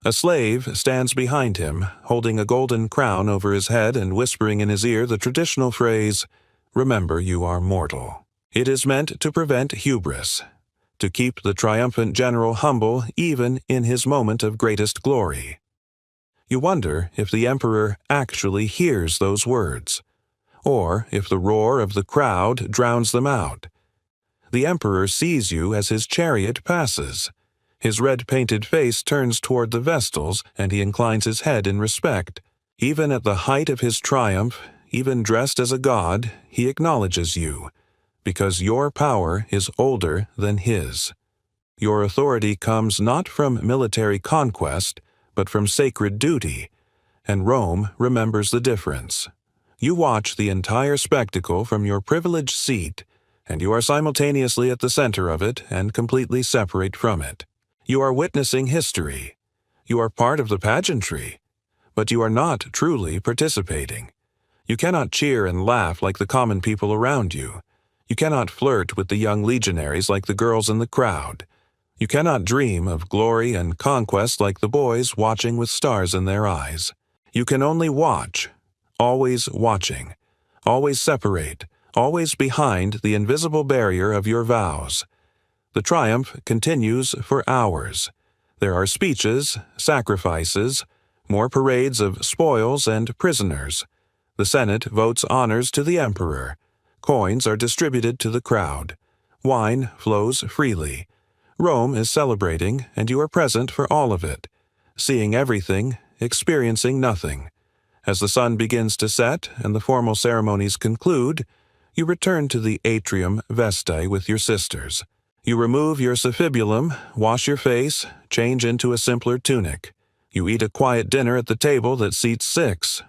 A slave stands behind him, holding a golden crown over his head and whispering in his ear the traditional phrase, "Remember you are mortal." It is meant to prevent hubris, to keep the triumphant general humble even in his moment of greatest glory. You wonder if the emperor actually hears those words, or if the roar of the crowd drowns them out. The emperor sees you as his chariot passes. His red-painted face turns toward the Vestals, and he inclines his head in respect. Even at the height of his triumph, even dressed as a god, he acknowledges you, because your power is older than his. Your authority comes not from military conquest, but from sacred duty, and Rome remembers the difference. You watch the entire spectacle from your privileged seat, and you are simultaneously at the center of it and completely separate from it. You are witnessing history. You are part of the pageantry, but you are not truly participating. You cannot cheer and laugh like the common people around you. You cannot flirt with the young legionaries like the girls in the crowd. You cannot dream of glory and conquest like the boys watching with stars in their eyes. You can only watch, always watching, always separate, always behind the invisible barrier of your vows. The triumph continues for hours. There are speeches, sacrifices, more parades of spoils and prisoners. The Senate votes honors to the emperor. Coins are distributed to the crowd. Wine flows freely. Rome is celebrating, and you are present for all of it, seeing everything, experiencing nothing. As the sun begins to set and the formal ceremonies conclude, you return to the Atrium Vestae with your sisters. You remove your suffibulum, wash your face, change into a simpler tunic. You eat a quiet dinner at the table that seats 6.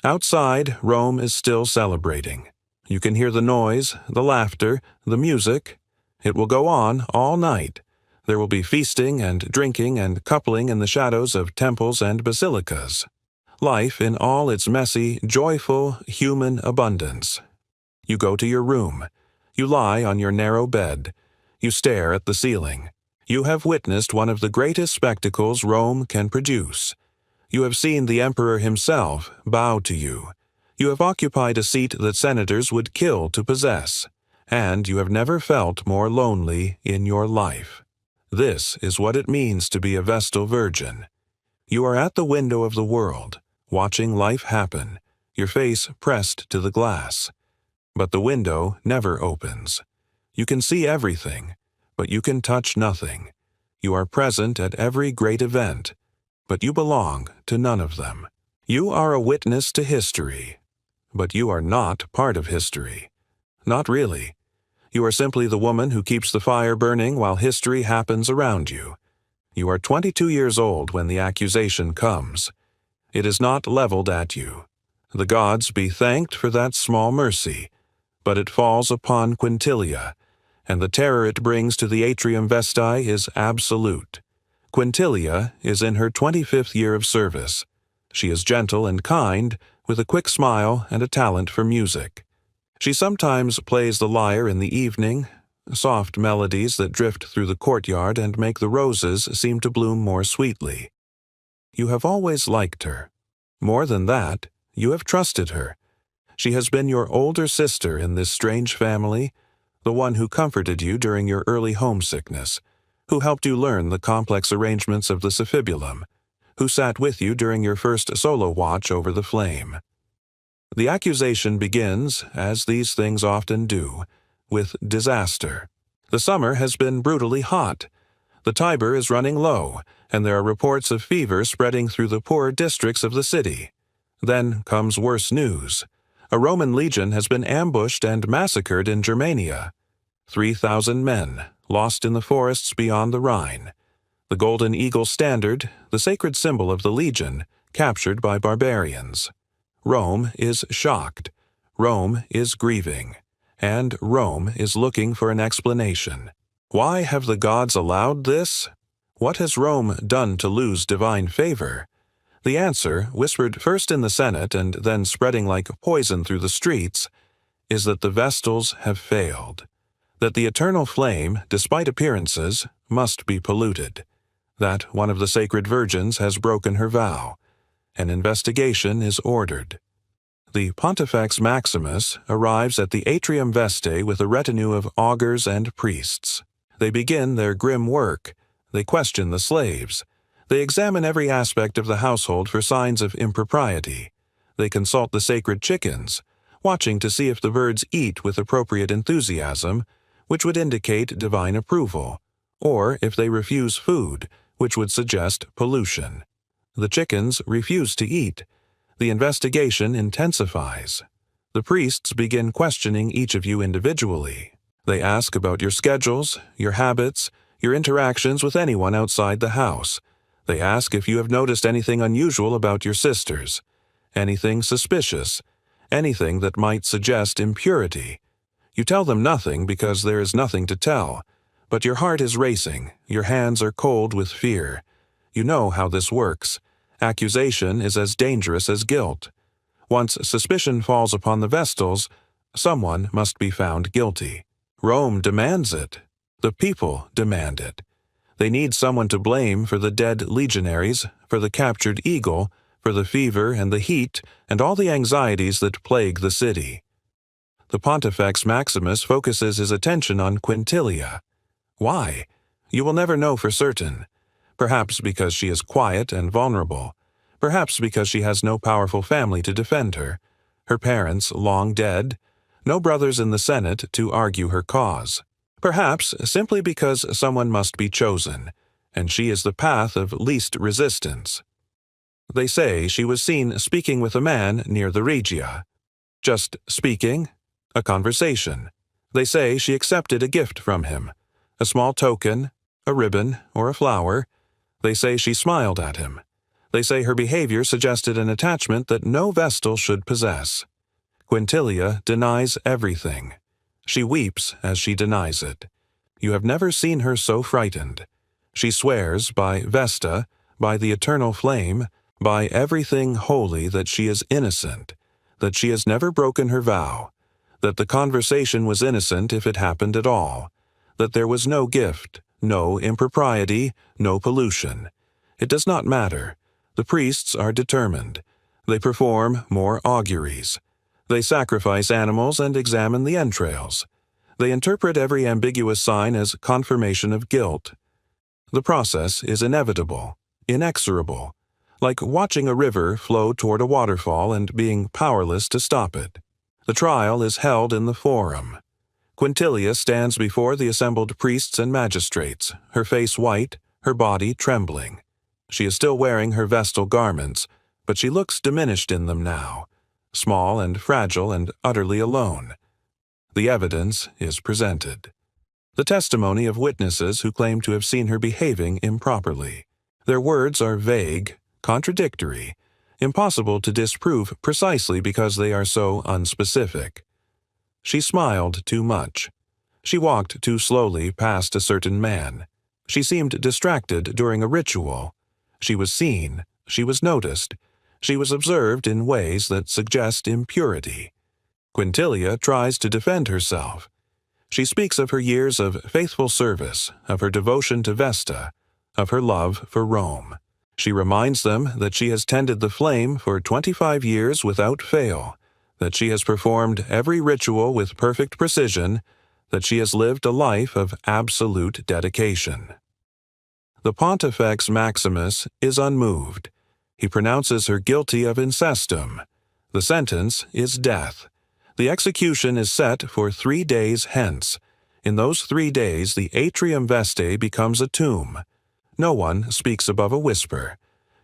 Outside, Rome is still celebrating. You can hear the noise, the laughter, the music. It will go on all night. There will be feasting and drinking and coupling in the shadows of temples and basilicas. Life in all its messy, joyful, human abundance. You go to your room. You lie on your narrow bed. You stare at the ceiling. You have witnessed one of the greatest spectacles Rome can produce. You have seen the emperor himself bow to you. You have occupied a seat that senators would kill to possess, and you have never felt more lonely in your life. This is what it means to be a Vestal virgin. You are at the window of the world, watching life happen, your face pressed to the glass. But the window never opens. You can see everything, but you can touch nothing. You are present at every great event, but you belong to none of them. You are a witness to history, but you are not part of history. Not really. You are simply the woman who keeps the fire burning while history happens around you. You are 22 years old when the accusation comes. It is not leveled at you. The gods be thanked for that small mercy, but it falls upon Quintilia, and the terror it brings to the Atrium Vestae is absolute. Quintilia is in her 25th year of service. She is gentle and kind, with a quick smile and a talent for music. She sometimes plays the lyre in the evening, soft melodies that drift through the courtyard and make the roses seem to bloom more sweetly. You have always liked her. More than that, you have trusted her. She has been your older sister in this strange family, the one who comforted you during your early homesickness, who helped you learn the complex arrangements of the suffibulum, who sat with you during your first solo watch over the flame. The accusation begins, as these things often do, with disaster. The summer has been brutally hot. The Tiber is running low, and there are reports of fever spreading through the poorer districts of the city. Then comes worse news. A Roman legion has been ambushed and massacred in Germania. 3,000 men, lost in the forests beyond the Rhine. The golden eagle standard, the sacred symbol of the legion, captured by barbarians. Rome is shocked. Rome is grieving. And Rome is looking for an explanation. Why have the gods allowed this? What has Rome done to lose divine favor? The answer, whispered first in the Senate and then spreading like poison through the streets, is that the Vestals have failed. That the eternal flame, despite appearances, must be polluted. That one of the sacred virgins has broken her vow. An investigation is ordered. The Pontifex Maximus arrives at the Atrium Vestae with a retinue of augurs and priests. They begin their grim work. They question the slaves. They examine every aspect of the household for signs of impropriety. They consult the sacred chickens, watching to see if the birds eat with appropriate enthusiasm, which would indicate divine approval, or if they refuse food, which would suggest pollution. The chickens refuse to eat. The investigation intensifies. The priests begin questioning each of you individually. They ask about your schedules, your habits, your interactions with anyone outside the house. They ask if you have noticed anything unusual about your sisters, anything suspicious, anything that might suggest impurity. You tell them nothing because there is nothing to tell, but your heart is racing, your hands are cold with fear. You know how this works. Accusation is as dangerous as guilt. Once suspicion falls upon the Vestals, someone must be found guilty. Rome demands it. The people demand it. They need someone to blame for the dead legionaries, for the captured eagle, for the fever and the heat and all the anxieties that plague the city. The Pontifex Maximus focuses his attention on Quintilia. Why? You will never know for certain. Perhaps because she is quiet and vulnerable. Perhaps because she has no powerful family to defend her. Her parents long dead. No brothers in the Senate to argue her cause. Perhaps simply because someone must be chosen, and she is the path of least resistance. They say she was seen speaking with a man near the Regia. Just speaking? A conversation. They say she accepted a gift from him. A small token, a ribbon, or a flower. They say she smiled at him. They say her behavior suggested an attachment that no Vestal should possess. Quintilia denies everything. She weeps as she denies it. You have never seen her so frightened. She swears by Vesta, by the eternal flame, by everything holy that she is innocent, that she has never broken her vow, that the conversation was innocent if it happened at all, that there was no gift, no impropriety, no pollution. It does not matter. The priests are determined. They perform more auguries. They sacrifice animals and examine the entrails. They interpret every ambiguous sign as confirmation of guilt. The process is inevitable, inexorable, like watching a river flow toward a waterfall and being powerless to stop it. The trial is held in the Forum. Quintilia stands before the assembled priests and magistrates, her face white, her body trembling. She is still wearing her Vestal garments, but she looks diminished in them now, small and fragile and utterly alone. The evidence is presented. The testimony of witnesses who claim to have seen her behaving improperly. Their words are vague, contradictory, impossible to disprove precisely because they are so unspecific. She smiled too much. She walked too slowly past a certain man. She seemed distracted during a ritual. She was seen. She was noticed. She was observed in ways that suggest impurity. Quintilia tries to defend herself. She speaks of her years of faithful service, of her devotion to Vesta, of her love for Rome. She reminds them that she has tended the flame for 25 years without fail, that she has performed every ritual with perfect precision, that she has lived a life of absolute dedication. The Pontifex Maximus is unmoved. He pronounces her guilty of incestum. The sentence is death. The execution is set for 3 days hence. In those 3 days the Atrium Vestae becomes a tomb. No one speaks above a whisper.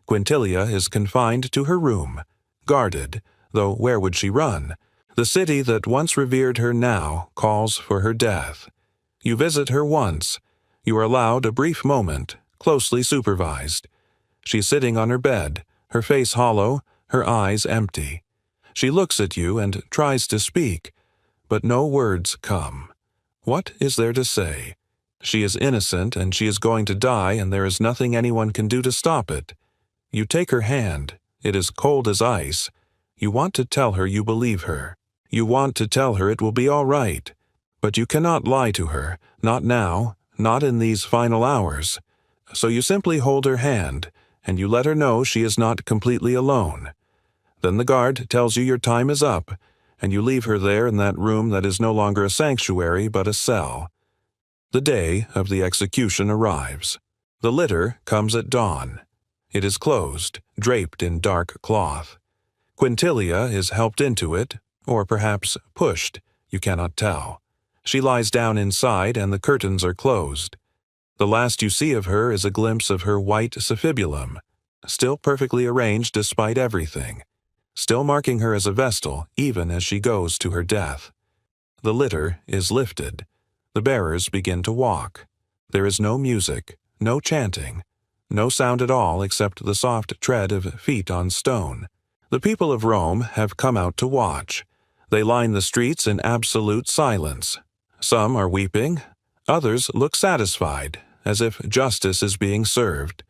Quintilia is confined to her room, guarded, though where would she run? The city that once revered her now calls for her death. You visit her once. You are allowed a brief moment, closely supervised. She's sitting on her bed, her face hollow, her eyes empty. She looks at you and tries to speak, but no words come. What is there to say? She is innocent and she is going to die, and there is nothing anyone can do to stop it. You take her hand. It is cold as ice. You want to tell her you believe her. You want to tell her it will be all right. But you cannot lie to her, not now, not in these final hours. So you simply hold her hand, and you let her know she is not completely alone. Then the guard tells you your time is up, and you leave her there in that room that is no longer a sanctuary but a cell. The day of the execution arrives. The litter comes at dawn. It is closed, draped in dark cloth. Quintilia is helped into it, or perhaps pushed, you cannot tell. She lies down inside and the curtains are closed. The last you see of her is a glimpse of her white suffibulum, still perfectly arranged despite everything, still marking her as a Vestal even as she goes to her death. The litter is lifted. The bearers begin to walk. There is no music, no chanting, no sound at all except the soft tread of feet on stone. The people of Rome have come out to watch. They line the streets in absolute silence. Some are weeping, others look satisfied, as if justice is being served.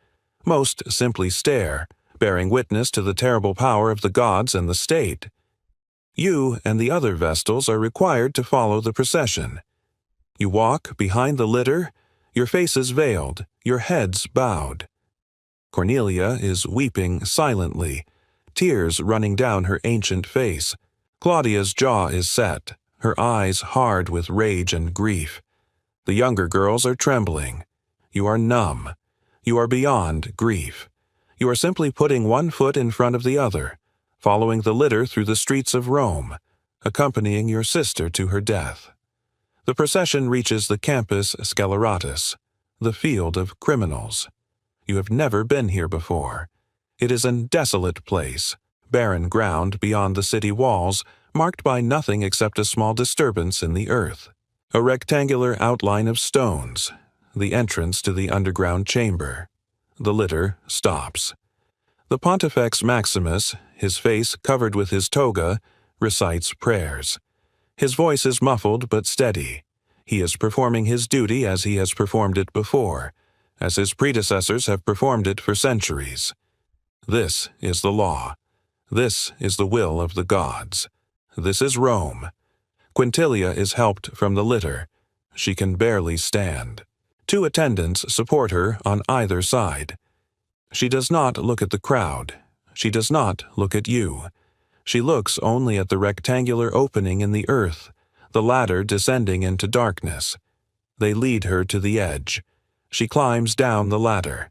Most simply stare, bearing witness to the terrible power of the gods and the state. You and the other Vestals are required to follow the procession. You walk behind the litter, your faces veiled, your heads bowed. Cornelia is weeping silently, tears running down her ancient face. Claudia's jaw is set, her eyes hard with rage and grief. The younger girls are trembling. You are numb. You are beyond grief. You are simply putting one foot in front of the other, following the litter through the streets of Rome, accompanying your sister to her death. The procession reaches the Campus Sceleratus, the field of criminals. You have never been here before. It is a desolate place, barren ground beyond the city walls, marked by nothing except a small disturbance in the earth. A rectangular outline of stones, the entrance to the underground chamber. The litter stops. The Pontifex Maximus, his face covered with his toga, recites prayers. His voice is muffled but steady. He is performing his duty as he has performed it before, as his predecessors have performed it for centuries. This is the law. This is the will of the gods. This is Rome. Quintilia is helped from the litter. She can barely stand. 2 attendants support her on either side. She does not look at the crowd. She does not look at you. She looks only at the rectangular opening in the earth, the ladder descending into darkness. They lead her to the edge. She climbs down the ladder.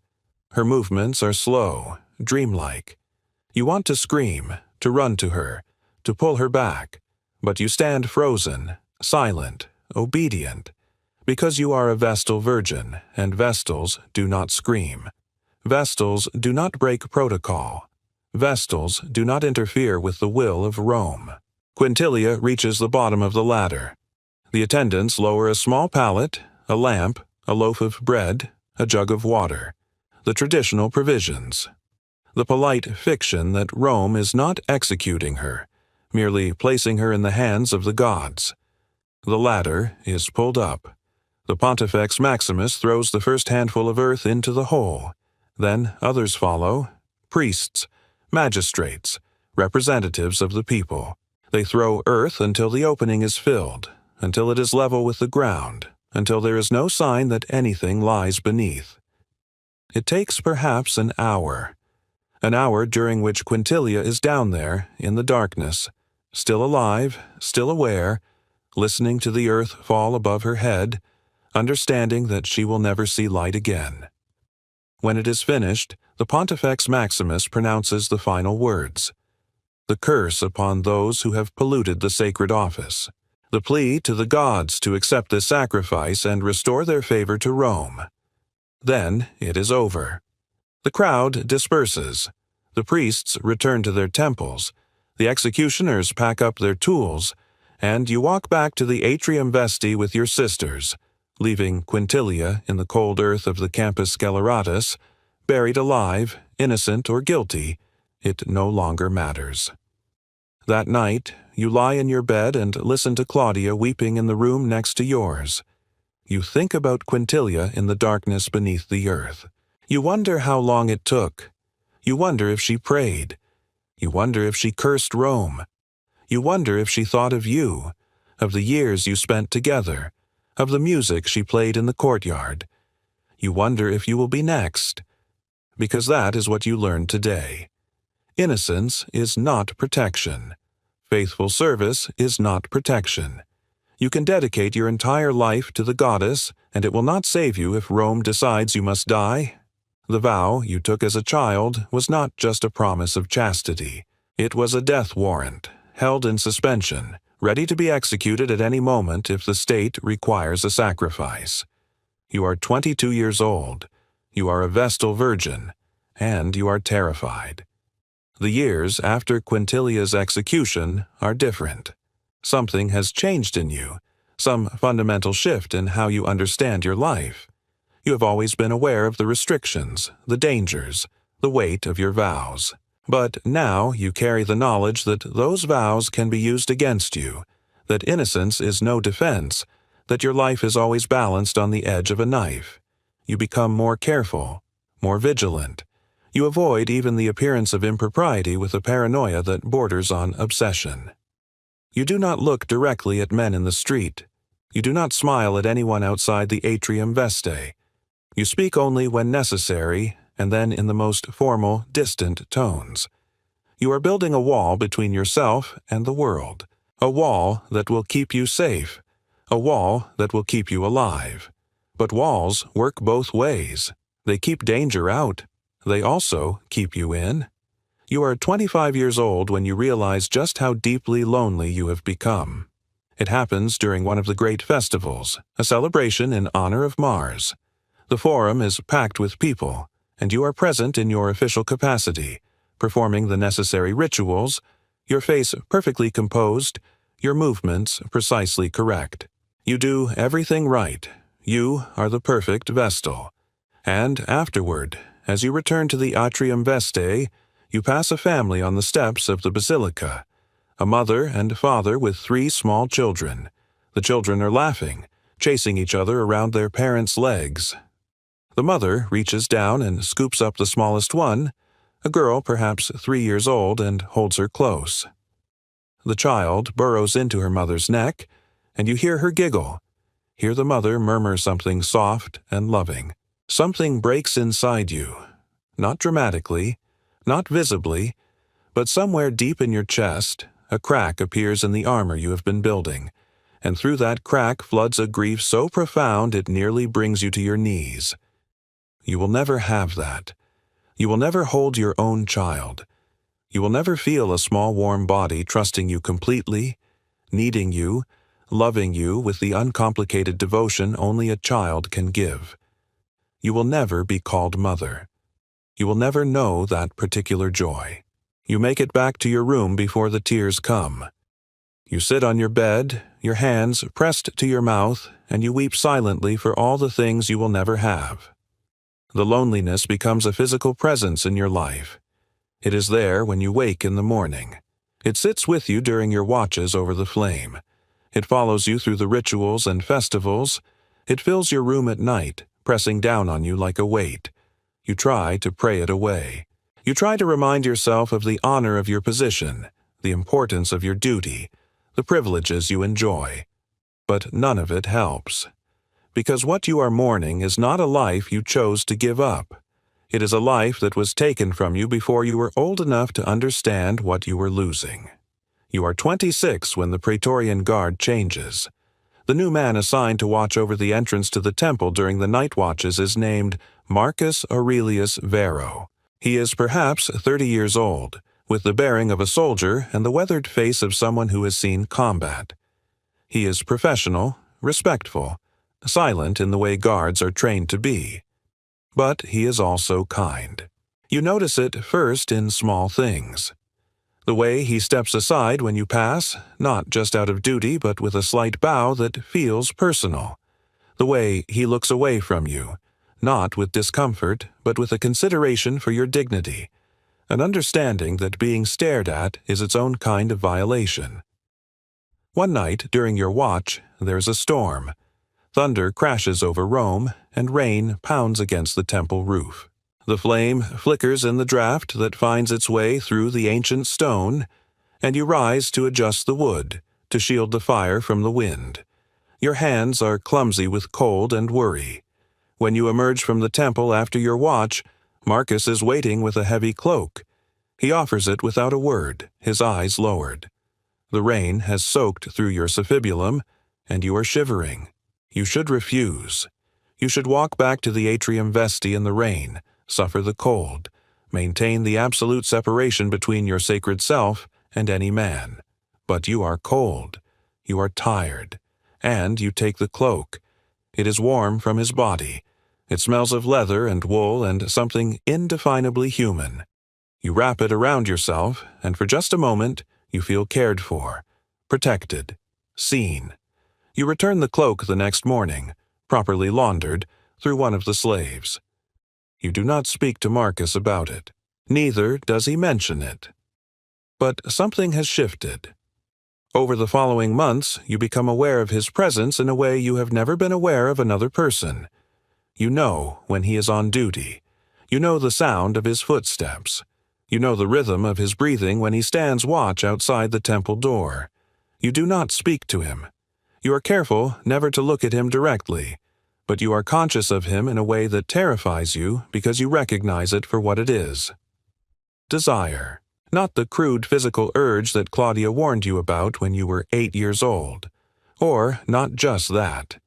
Her movements are slow, dreamlike. You want to scream, to run to her, to pull her back, but you stand frozen, silent, obedient, because you are a Vestal virgin, and Vestals do not scream. Vestals do not break protocol. Vestals do not interfere with the will of Rome. Quintilia reaches the bottom of the ladder. The attendants lower a small pallet, a lamp, a loaf of bread, a jug of water, the traditional provisions. The polite fiction that Rome is not executing her, merely placing her in the hands of the gods. The ladder is pulled up. The Pontifex Maximus throws the first handful of earth into the hole. Then others follow, priests, magistrates, representatives of the people. They throw earth until the opening is filled, until it is level with the ground, until there is no sign that anything lies beneath. It takes perhaps an hour during which Quintilia is down there in the darkness, still alive, still aware, listening to the earth fall above her head, understanding that she will never see light again. When it is finished, the Pontifex Maximus pronounces the final words, the curse upon those who have polluted the sacred office, the plea to the gods to accept this sacrifice and restore their favor to Rome. Then it is over. The crowd disperses. The priests return to their temples. The executioners pack up their tools, and you walk back to the Atrium Vestae with your sisters, leaving Quintilia in the cold earth of the Campus Sceleratus, buried alive, innocent or guilty, it no longer matters. That night, you lie in your bed and listen to Claudia weeping in the room next to yours. You think about Quintilia in the darkness beneath the earth. You wonder how long it took. You wonder if she prayed. You wonder if she cursed Rome. You wonder if she thought of you, of the years you spent together, of the music she played in the courtyard. You wonder if you will be next, because that is what you learned today. Innocence is not protection. Faithful service is not protection. You can dedicate your entire life to the goddess, and it will not save you if Rome decides you must die. The vow you took as a child was not just a promise of chastity. It was a death warrant, held in suspension, ready to be executed at any moment if the state requires a sacrifice. You are 22 years old. You are a Vestal virgin, and you are terrified. The years after Quintilia's execution are different. Something has changed in you, some fundamental shift in how you understand your life. You have always been aware of the restrictions, the dangers, the weight of your vows. But now you carry the knowledge that those vows can be used against you, that innocence is no defense, that your life is always balanced on the edge of a knife. You become more careful, more vigilant. You avoid even the appearance of impropriety with a paranoia that borders on obsession. You do not look directly at men in the street. You do not smile at anyone outside the Atrium Vestae. You speak only when necessary, and then in the most formal, distant tones. You are building a wall between yourself and the world, a wall that will keep you safe, a wall that will keep you alive. But walls work both ways. They keep danger out. They also keep you in. You are 25 years old when you realize just how deeply lonely you have become. It happens during one of the great festivals, a celebration in honor of Mars. The forum is packed with people, and you are present in your official capacity, performing the necessary rituals, your face perfectly composed, your movements precisely correct. You do everything right. You are the perfect Vestal. And afterward, as you return to the Atrium Vestae, you pass a family on the steps of the basilica, a mother and father with 3 small children. The children are laughing, chasing each other around their parents' legs. The mother reaches down and scoops up the smallest one, a girl perhaps 3 years old, and holds her close. The child burrows into her mother's neck, and you hear her giggle. Hear the mother murmur something soft and loving. Something breaks inside you, not dramatically, not visibly, but somewhere deep in your chest, a crack appears in the armor you have been building, and through that crack floods a grief so profound it nearly brings you to your knees. You will never have that. You will never hold your own child. You will never feel a small warm body trusting you completely, needing you, loving you with the uncomplicated devotion only a child can give. You will never be called mother. You will never know that particular joy. You make it back to your room before the tears come. You sit on your bed, your hands pressed to your mouth, and you weep silently for all the things you will never have. The loneliness becomes a physical presence in your life. It is there when you wake in the morning. It sits with you during your watches over the flame. It follows you through the rituals and festivals. It fills your room at night, pressing down on you like a weight. You try to pray it away. You try to remind yourself of the honor of your position, the importance of your duty, the privileges you enjoy. But none of it helps. Because what you are mourning is not a life you chose to give up. It is a life that was taken from you before you were old enough to understand what you were losing. You are 26 when the Praetorian Guard changes. The new man assigned to watch over the entrance to the temple during the night watches is named Marcus Aurelius Varro. He is perhaps 30 years old, with the bearing of a soldier and the weathered face of someone who has seen combat. He is professional, respectful, silent in the way guards are trained to be. But he is also kind. You notice it first in small things. The way he steps aside when you pass, not just out of duty but with a slight bow that feels personal. The way he looks away from you, not with discomfort but with a consideration for your dignity, an understanding that being stared at is its own kind of violation. One night during your watch, there's a storm. Thunder crashes over Rome, and rain pounds against the temple roof. The flame flickers in the draught that finds its way through the ancient stone, and you rise to adjust the wood, to shield the fire from the wind. Your hands are clumsy with cold and worry. When you emerge from the temple after your watch, Marcus is waiting with a heavy cloak. He offers it without a word, his eyes lowered. The rain has soaked through your suffibulum, and you are shivering. You should refuse. You should walk back to the Atrium Vestae in the rain, suffer the cold, maintain the absolute separation between your sacred self and any man. But you are cold. You are tired. And you take the cloak. It is warm from his body. It smells of leather and wool and something indefinably human. You wrap it around yourself, and for just a moment, you feel cared for, protected, seen. You return the cloak the next morning, properly laundered, through one of the slaves. You do not speak to Marcus about it. Neither does he mention it. But something has shifted. Over the following months, you become aware of his presence in a way you have never been aware of another person. You know when he is on duty. You know the sound of his footsteps. You know the rhythm of his breathing when he stands watch outside the temple door. You do not speak to him. You are careful never to look at him directly, but you are conscious of him in a way that terrifies you because you recognize it for what it is. Desire. Not the crude physical urge that Claudia warned you about when you were 8 years old. Or not just that.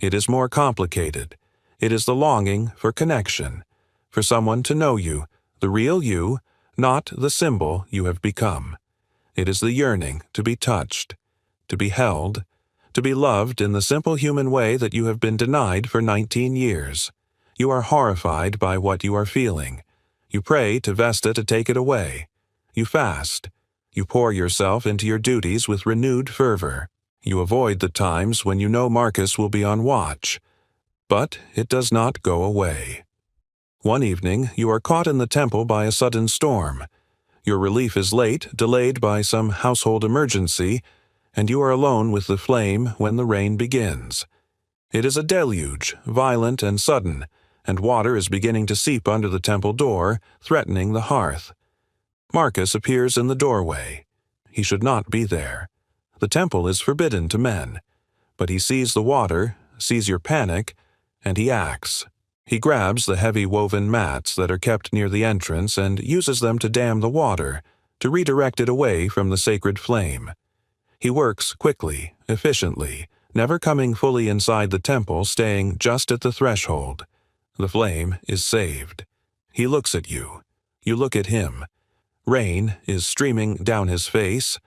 It is more complicated. It is the longing for connection, for someone to know you, the real you, not the symbol you have become. It is the yearning to be touched, to be held, to be loved in the simple human way that you have been denied for 19 years. You are horrified by what you are feeling. You pray to Vesta to take it away. You fast. You pour yourself into your duties with renewed fervor. You avoid the times when you know Marcus will be on watch. But it does not go away. One evening, you are caught in the temple by a sudden storm. Your relief is late, delayed by some household emergency, and you are alone with the flame when the rain begins. It is a deluge, violent and sudden, and water is beginning to seep under the temple door, threatening the hearth. Marcus appears in the doorway. He should not be there. The temple is forbidden to men. But he sees the water, sees your panic, and he acts. He grabs the heavy woven mats that are kept near the entrance and uses them to dam the water, to redirect it away from the sacred flame. He works quickly, efficiently, never coming fully inside the temple, staying just at the threshold. The flame is saved. He looks at you. You look at him. Rain is streaming down his face.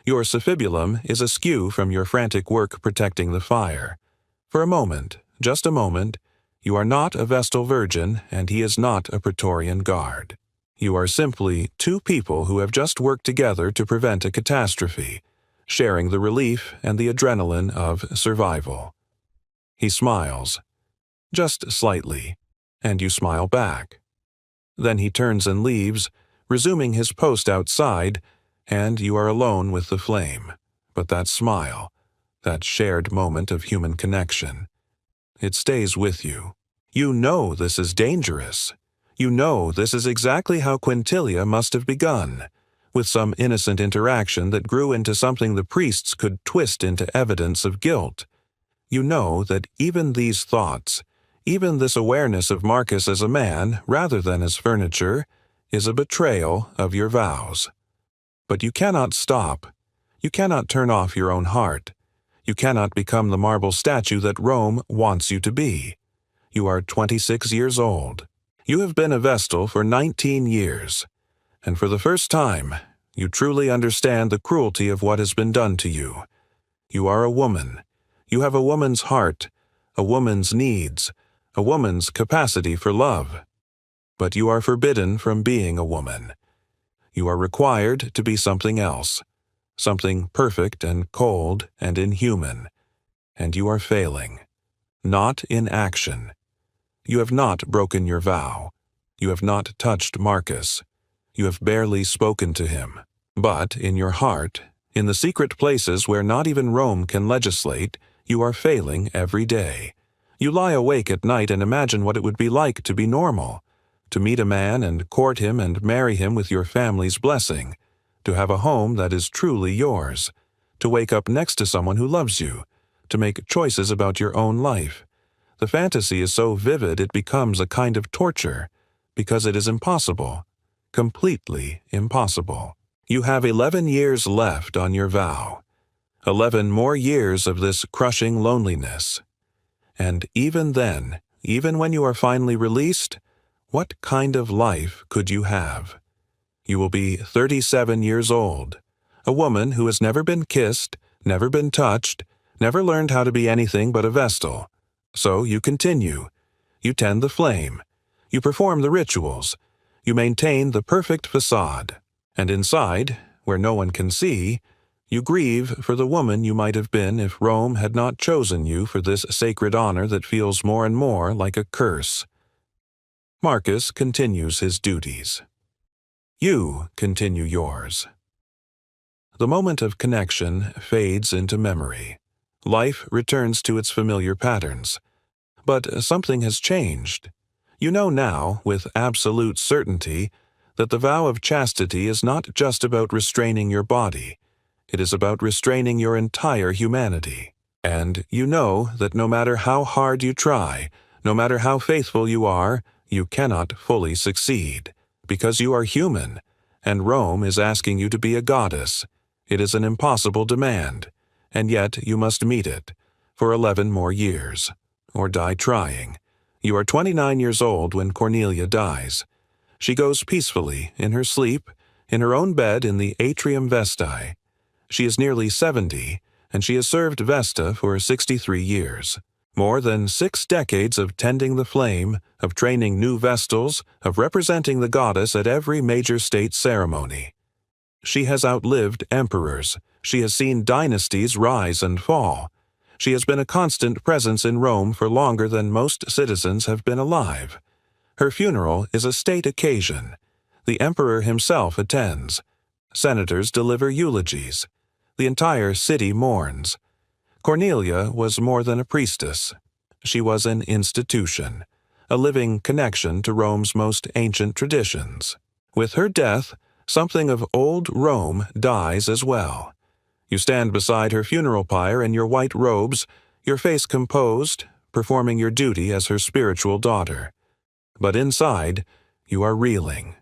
Your suffibulum is askew from your frantic work protecting the fire. For a moment, just a moment, you are not a Vestal virgin and he is not a Praetorian guard. You are simply two people who have just worked together to prevent a catastrophe, sharing the relief and the adrenaline of survival. He smiles, just slightly, and you smile back. Then he turns and leaves, resuming his post outside, and you are alone with the flame. But that smile, that shared moment of human connection, it stays with you. You know this is dangerous. You know this is exactly how Quintilia must have begun, with some innocent interaction that grew into something the priests could twist into evidence of guilt. You know that even these thoughts, even this awareness of Marcus as a man rather than as furniture, is a betrayal of your vows. But you cannot stop. You cannot turn off your own heart. You cannot become the marble statue that Rome wants you to be. You are 26 years old. You have been a Vestal for 19 years. And for the first time, you truly understand the cruelty of what has been done to you. You are a woman. You have a woman's heart, a woman's needs, a woman's capacity for love. But you are forbidden from being a woman. You are required to be something else, something perfect and cold and inhuman. And you are failing. Not in action. You have not broken your vow. You have not touched Marcus. You have barely spoken to him. But in your heart, in the secret places where not even Rome can legislate, you are failing every day. You lie awake at night and imagine what it would be like to be normal, to meet a man and court him and marry him with your family's blessing, to have a home that is truly yours, to wake up next to someone who loves you, to make choices about your own life. The fantasy is so vivid it becomes a kind of torture, because it is impossible, completely impossible. You have 11 years left on your vow, 11 more years of this crushing loneliness. And even then, even when you are finally released, what kind of life could you have? You will be 37 years old, a woman who has never been kissed, never been touched, never learned how to be anything but a Vestal. So you continue. You tend the flame. You perform the rituals. You maintain the perfect facade. And inside, where no one can see, You grieve for the woman you might have been if Rome had not chosen you for this sacred honor that feels more and more like a curse. Marcus continues his duties. You continue yours. The moment of connection fades into memory. Life returns to its familiar patterns. But something has changed. You know now, with absolute certainty, that the vow of chastity is not just about restraining your body. It is about restraining your entire humanity. And you know that no matter how hard you try, no matter how faithful you are, you cannot fully succeed, because you are human, and Rome is asking you to be a goddess. It is an impossible demand, and yet you must meet it, for 11 more years, or die trying. You are 29 years old when Cornelia dies. She goes peacefully, in her sleep, in her own bed in the Atrium Vestae. She is nearly 70, and she has served Vesta for 63 years. More than 6 decades of tending the flame, of training new Vestals, of representing the goddess at every major state ceremony. She has outlived emperors. She has seen dynasties rise and fall. She has been a constant presence in Rome for longer than most citizens have been alive. Her funeral is a state occasion. The emperor himself attends. Senators deliver eulogies. The entire city mourns. Cornelia was more than a priestess. She was an institution, a living connection to Rome's most ancient traditions. With her death, something of old Rome dies as well. You stand beside her funeral pyre in your white robes, your face composed, performing your duty as her spiritual daughter. But inside, you are reeling.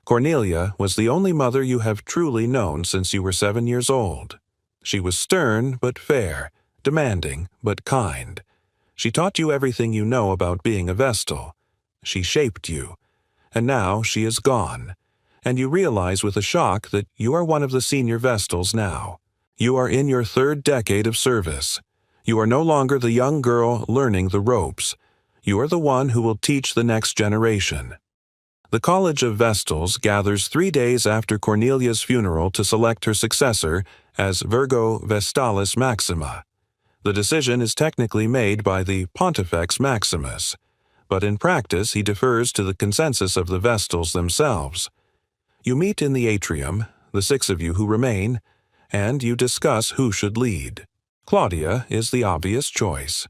Cornelia was the only mother you have truly known since you were 7 years old. She was stern but fair, demanding but kind. She taught you everything you know about being a Vestal. She shaped you. And now she is gone. And you realize with a shock that you are one of the senior Vestals now. You are in your 3rd decade of service. You are no longer the young girl learning the ropes. You are the one who will teach the next generation. The College of Vestals gathers 3 days after Cornelia's funeral to select her successor as Virgo Vestalis Maxima. The decision is technically made by the Pontifex Maximus, but in practice he defers to the consensus of the Vestals themselves. You meet in the atrium, the 6 of you who remain, and you discuss who should lead. Claudia is the obvious choice.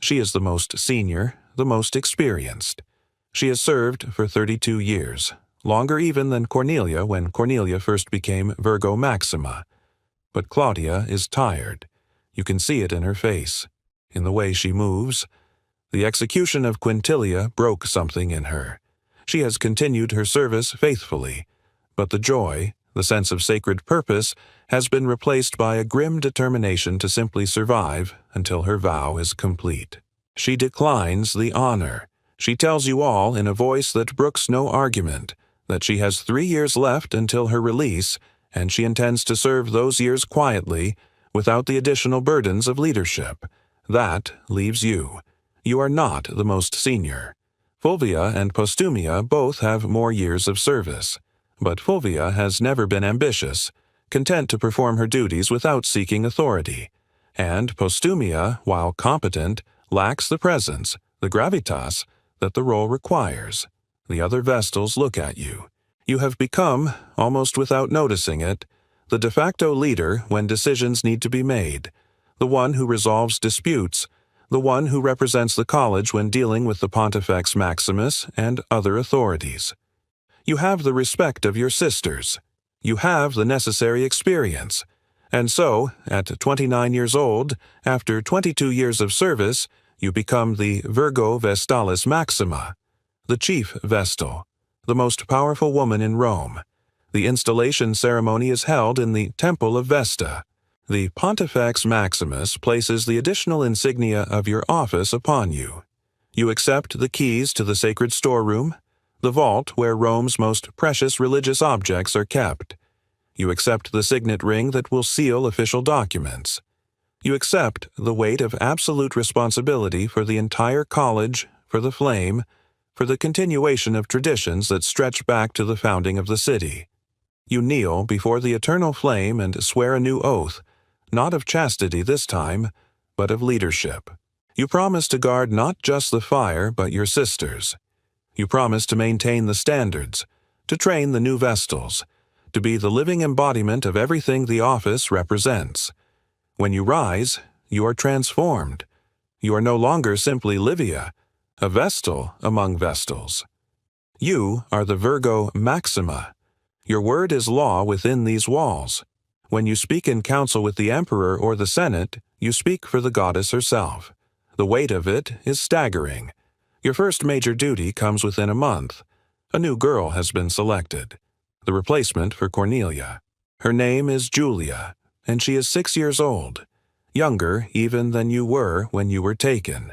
She is the most senior, the most experienced. She has served for 32 years, longer even than Cornelia when Cornelia first became Virgo Maxima. But Claudia is tired. You can see it in her face, in the way she moves. The execution of Quintilia broke something in her. She has continued her service faithfully, but the joy, the sense of sacred purpose, has been replaced by a grim determination to simply survive until her vow is complete. She declines the honor. She tells you all in a voice that brooks no argument that she has 3 years left until her release, and she intends to serve those years quietly, without the additional burdens of leadership. That leaves you. You are not the most senior. Fulvia and Postumia both have more years of service, but Fulvia has never been ambitious, content to perform her duties without seeking authority, and Postumia, while competent, lacks the presence, the gravitas, that the role requires. The other Vestals look at you. You have become, almost without noticing it, the de facto leader when decisions need to be made, the one who resolves disputes, the one who represents the college when dealing with the Pontifex Maximus and other authorities. You have the respect of your sisters. You have the necessary experience. And so, at 29 years old, after 22 years of service, you become the Virgo Vestalis Maxima, the chief Vestal, the most powerful woman in Rome. The installation ceremony is held in the Temple of Vesta. The Pontifex Maximus places the additional insignia of your office upon you. You accept the keys to the sacred storeroom, the vault where Rome's most precious religious objects are kept. You accept the signet ring that will seal official documents. You accept the weight of absolute responsibility for the entire college, for the flame, for the continuation of traditions that stretch back to the founding of the city. You kneel before the eternal flame and swear a new oath, not of chastity this time, but of leadership. You promise to guard not just the fire, but your sisters. You promise to maintain the standards, to train the new Vestals, to be the living embodiment of everything the office represents. When you rise, you are transformed. You are no longer simply Livia, a Vestal among Vestals. You are the Virgo Maxima. Your word is law within these walls. When you speak in council with the emperor or the senate, you speak for the goddess herself. The weight of it is staggering. Your first major duty comes within a month. A new girl has been selected, the replacement for Cornelia. Her name is Julia, and she is 6 years old, younger even than you were when you were taken.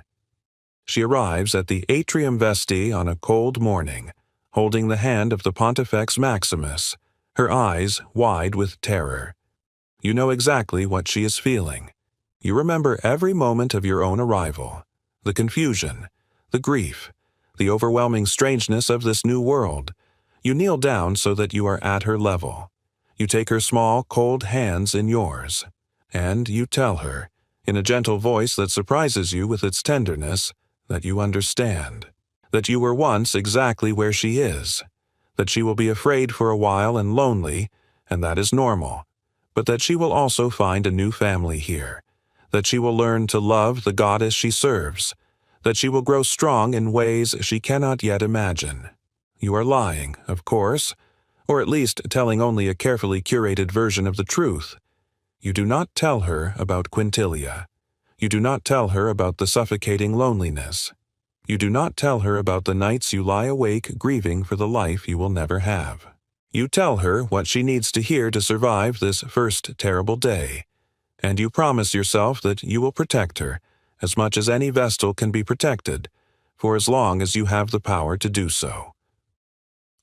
She arrives at the Atrium Vestae on a cold morning, holding the hand of the Pontifex Maximus, her eyes wide with terror. You know exactly what she is feeling. You remember every moment of your own arrival, the confusion, the grief, the overwhelming strangeness of this new world. You kneel down so that you are at her level. You take her small, cold hands in yours, and you tell her, in a gentle voice that surprises you with its tenderness, that you understand, that you were once exactly where she is, that she will be afraid for a while and lonely, and that is normal, but that she will also find a new family here, that she will learn to love the goddess she serves, that she will grow strong in ways she cannot yet imagine. You are lying, of course, or at least telling only a carefully curated version of the truth. You do not tell her about Quintilia. You do not tell her about the suffocating loneliness. You do not tell her about the nights you lie awake grieving for the life you will never have. You tell her what she needs to hear to survive this first terrible day, and you promise yourself that you will protect her as much as any Vestal can be protected, for as long as you have the power to do so.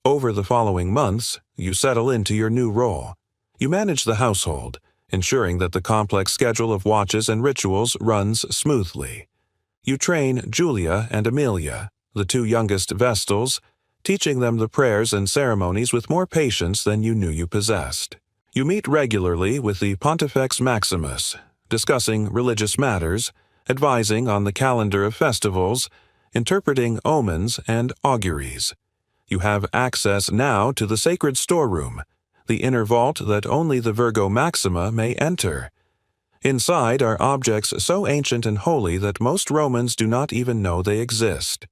Over the following months, you settle into your new role. You manage the household, ensuring that the complex schedule of watches and rituals runs smoothly. You train Julia and Amelia, the two youngest Vestals, teaching them the prayers and ceremonies with more patience than you knew you possessed. You meet regularly with the Pontifex Maximus, discussing religious matters, advising on the calendar of festivals, interpreting omens and auguries. You have access now to the sacred storeroom, the inner vault that only the Virgo Maxima may enter. Inside are objects so ancient and holy that most Romans do not even know they exist.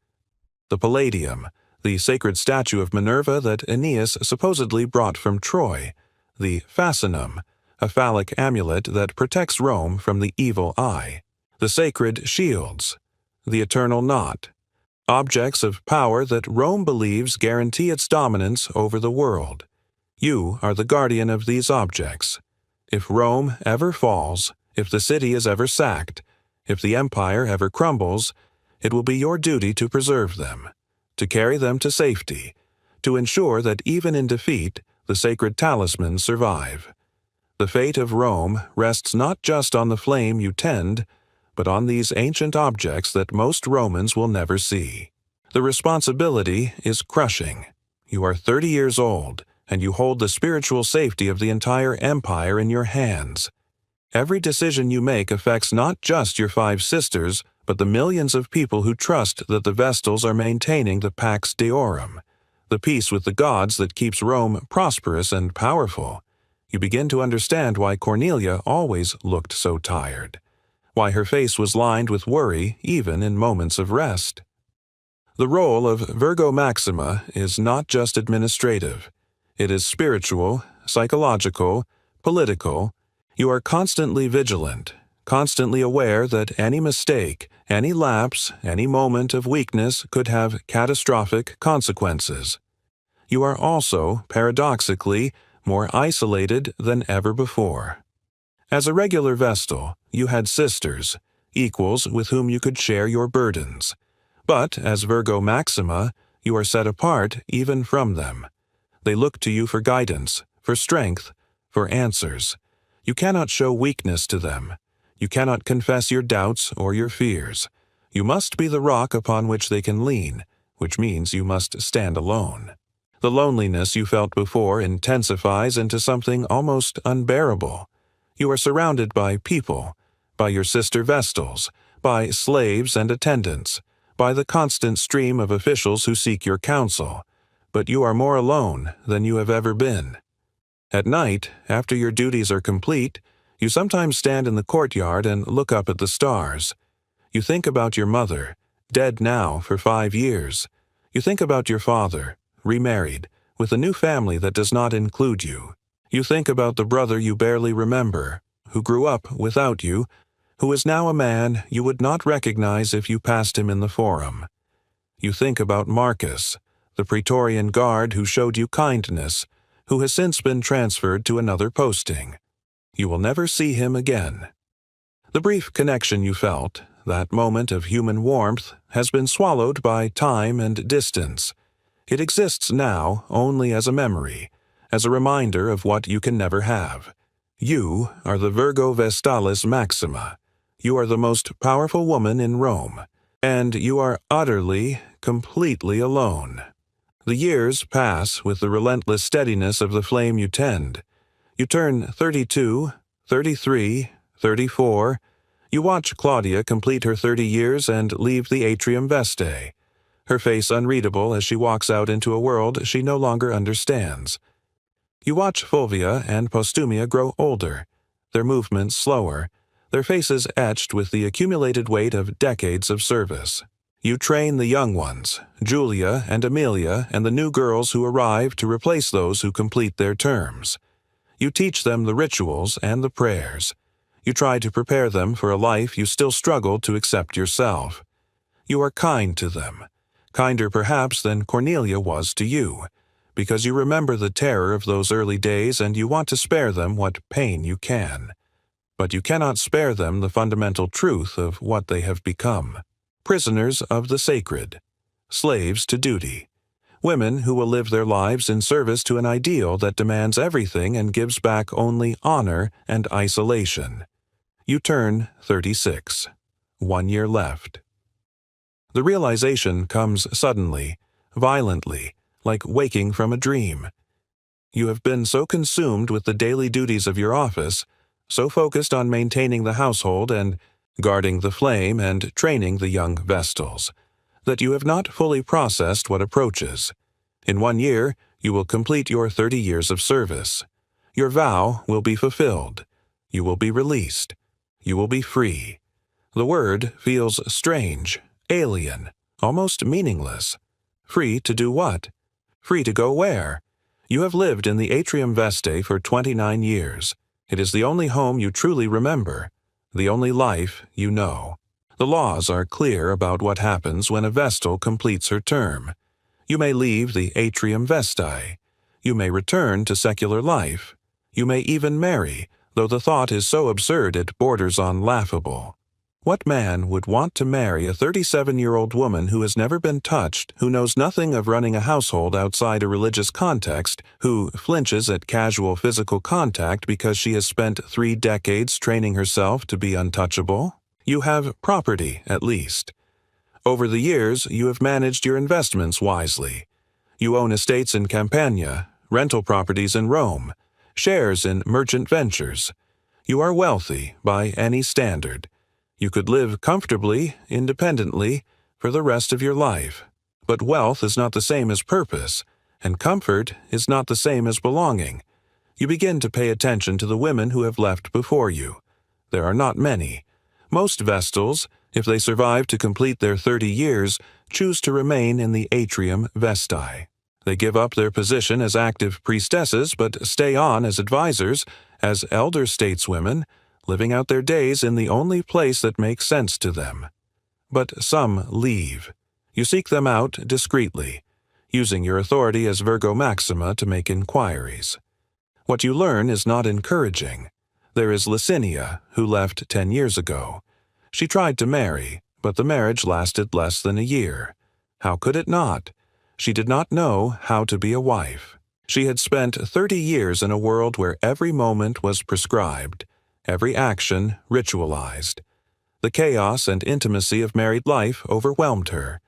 The Palladium, the sacred statue of Minerva that Aeneas supposedly brought from Troy, the Fascinum, a phallic amulet that protects Rome from the evil eye, the sacred shields, the eternal knot, objects of power that Rome believes guarantee its dominance over the world. You are the guardian of these objects. If Rome ever falls, if the city is ever sacked, if the empire ever crumbles, it will be your duty to preserve them, to carry them to safety, to ensure that even in defeat, the sacred talismans survive. The fate of Rome rests not just on the flame you tend, but on these ancient objects that most Romans will never see. The responsibility is crushing. You are 30 years old, and you hold the spiritual safety of the entire empire in your hands. Every decision you make affects not just your 5 sisters, but the millions of people who trust that the Vestals are maintaining the Pax Deorum, the peace with the gods that keeps Rome prosperous and powerful. You begin to understand why Cornelia always looked so tired, why her face was lined with worry even in moments of rest. The role of Virgo Maxima is not just administrative. It is spiritual, psychological, political. You are constantly vigilant, constantly aware that any mistake, any lapse, any moment of weakness could have catastrophic consequences. You are also, paradoxically, more isolated than ever before. As a regular Vestal, you had sisters, equals with whom you could share your burdens. But as Virgo Maxima, you are set apart even from them. They look to you for guidance, for strength, for answers. You cannot show weakness to them. You cannot confess your doubts or your fears. You must be the rock upon which they can lean, which means you must stand alone. The loneliness you felt before intensifies into something almost unbearable. You are surrounded by people, by your sister Vestals, by slaves and attendants, by the constant stream of officials who seek your counsel, but you are more alone than you have ever been. At night, after your duties are complete, you sometimes stand in the courtyard and look up at the stars. You think about your mother, dead now for 5 years. You think about your father, remarried, with a new family that does not include you. You think about the brother you barely remember, who grew up without you, who is now a man you would not recognize if you passed him in the forum. You think about Marcus, the Praetorian guard who showed you kindness, who has since been transferred to another posting. You will never see him again. The brief connection you felt, that moment of human warmth, has been swallowed by time and distance. It exists now only as a memory, as a reminder of what you can never have. You are the Virgo Vestalis Maxima. You are the most powerful woman in Rome, and you are utterly, completely alone. The years pass with the relentless steadiness of the flame you tend. You turn 32, 33, 34. You watch Claudia complete her 30 years and leave the Atrium Vestae, her face unreadable as she walks out into a world she no longer understands. You watch Fulvia and Postumia grow older, their movements slower, their faces etched with the accumulated weight of decades of service. You train the young ones, Julia and Amelia, and the new girls who arrive to replace those who complete their terms. You teach them the rituals and the prayers. You try to prepare them for a life you still struggle to accept yourself. You are kind to them, kinder perhaps than Cornelia was to you, because you remember the terror of those early days and you want to spare them what pain you can. But you cannot spare them the fundamental truth of what they have become. Prisoners of the sacred, slaves to duty, women who will live their lives in service to an ideal that demands everything and gives back only honor and isolation. You turn 36. 1 year left. The realization comes suddenly, violently, like waking from a dream. You have been so consumed with the daily duties of your office, so focused on maintaining the household and guarding the flame and training the young Vestals, that you have not fully processed what approaches. In 1 year, you will complete your 30 years of service. Your vow will be fulfilled. You will be released. You will be free. The word feels strange, alien, almost meaningless. Free to do what? Free to go where? You have lived in the Atrium Vestae for 29 years. It is the only home you truly remember, the only life you know. The laws are clear about what happens when a Vestal completes her term. You may leave the Atrium Vestae. You may return to secular life. You may even marry, though the thought is so absurd it borders on laughable. What man would want to marry a 37-year-old woman who has never been touched, who knows nothing of running a household outside a religious context, who flinches at casual physical contact because she has spent 3 decades training herself to be untouchable? You have property, at least. Over the years, you have managed your investments wisely. You own estates in Campania, rental properties in Rome, shares in merchant ventures. You are wealthy by any standard. You could live comfortably, independently, for the rest of your life. But wealth is not the same as purpose, and comfort is not the same as belonging. You begin to pay attention to the women who have left before you. There are not many. Most Vestals, if they survive to complete their 30 years, choose to remain in the Atrium Vestae. They give up their position as active priestesses but stay on as advisors, as elder stateswomen, living out their days in the only place that makes sense to them. But some leave. You seek them out discreetly, using your authority as Virgo Maxima to make inquiries. What you learn is not encouraging. There is Licinia, who left 10 years ago. She tried to marry, but the marriage lasted less than a year. How could it not? She did not know how to be a wife. She had spent 30 years in a world where every moment was prescribed, every action ritualized. The chaos and intimacy of married life overwhelmed her.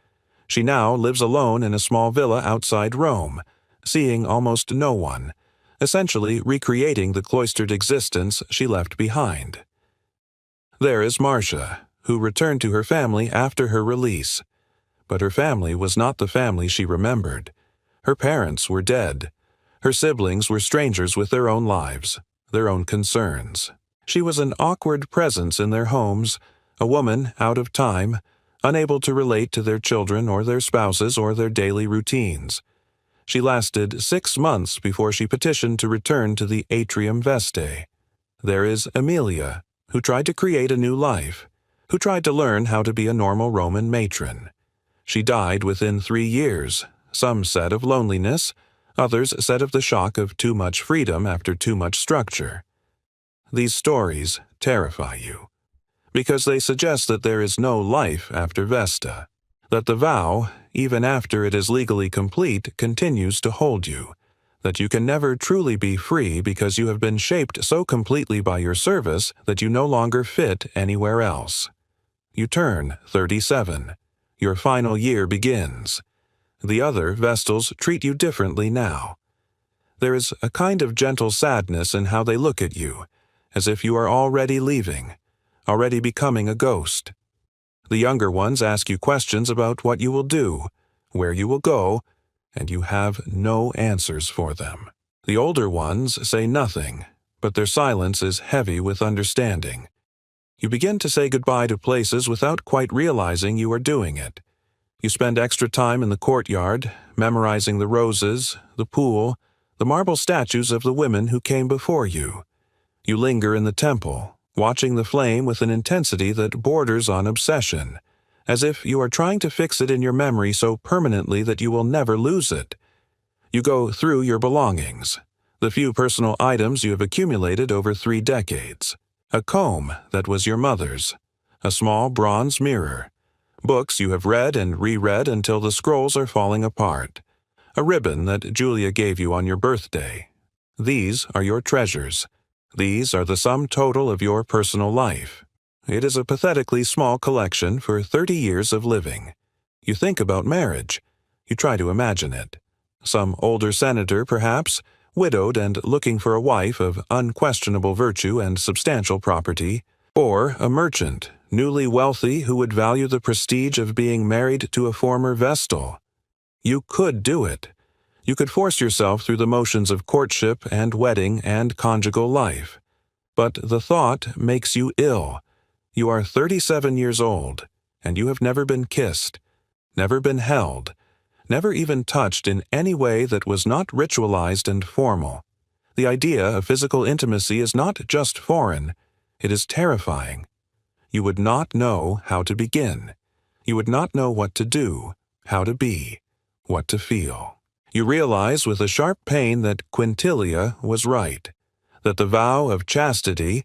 She now lives alone in a small villa outside Rome, seeing almost no one, essentially recreating the cloistered existence she left behind. There is Marcia, who returned to her family after her release. But her family was not the family she remembered. Her parents were dead. Her siblings were strangers with their own lives, their own concerns. She was an awkward presence in their homes, a woman out of time, unable to relate to their children or their spouses or their daily routines. She lasted 6 months before she petitioned to return to the Atrium Vestae. There is Emilia, who tried to create a new life, who tried to learn how to be a normal Roman matron. She died within 3 years. Some said of loneliness, others said of the shock of too much freedom after too much structure. These stories terrify you, because they suggest that there is no life after Vesta, that the vow, even after it is legally complete, continues to hold you, that you can never truly be free because you have been shaped so completely by your service that you no longer fit anywhere else. You turn 37. Your final year begins. The other Vestals treat you differently now. There is a kind of gentle sadness in how they look at you, as if you are already leaving, already becoming a ghost. The younger ones ask you questions about what you will do, where you will go, and you have no answers for them. The older ones say nothing, but their silence is heavy with understanding. You begin to say goodbye to places without quite realizing you are doing it. You spend extra time in the courtyard, memorizing the roses, the pool, the marble statues of the women who came before you. You linger in the temple, watching the flame with an intensity that borders on obsession, as if you are trying to fix it in your memory so permanently that you will never lose it. You go through your belongings, the few personal items you have accumulated over 3 decades. A comb that was your mother's, a small bronze mirror, books you have read and reread until the scrolls are falling apart, a ribbon that Julia gave you on your birthday. These are your treasures. These are the sum total of your personal life. It is a pathetically small collection for 30 years of living. You think about marriage. You try to imagine it. Some older senator, perhaps, widowed and looking for a wife of unquestionable virtue and substantial property, or a merchant, newly wealthy who would value the prestige of being married to a former Vestal. You could do it. You could force yourself through the motions of courtship and wedding and conjugal life. But the thought makes you ill. You are 37 years old, and you have never been kissed, never been held, never even touched in any way that was not ritualized and formal. The idea of physical intimacy is not just foreign, it is terrifying. You would not know how to begin. You would not know what to do, how to be, what to feel. You realize with a sharp pain that Quintilia was right, that the vow of chastity,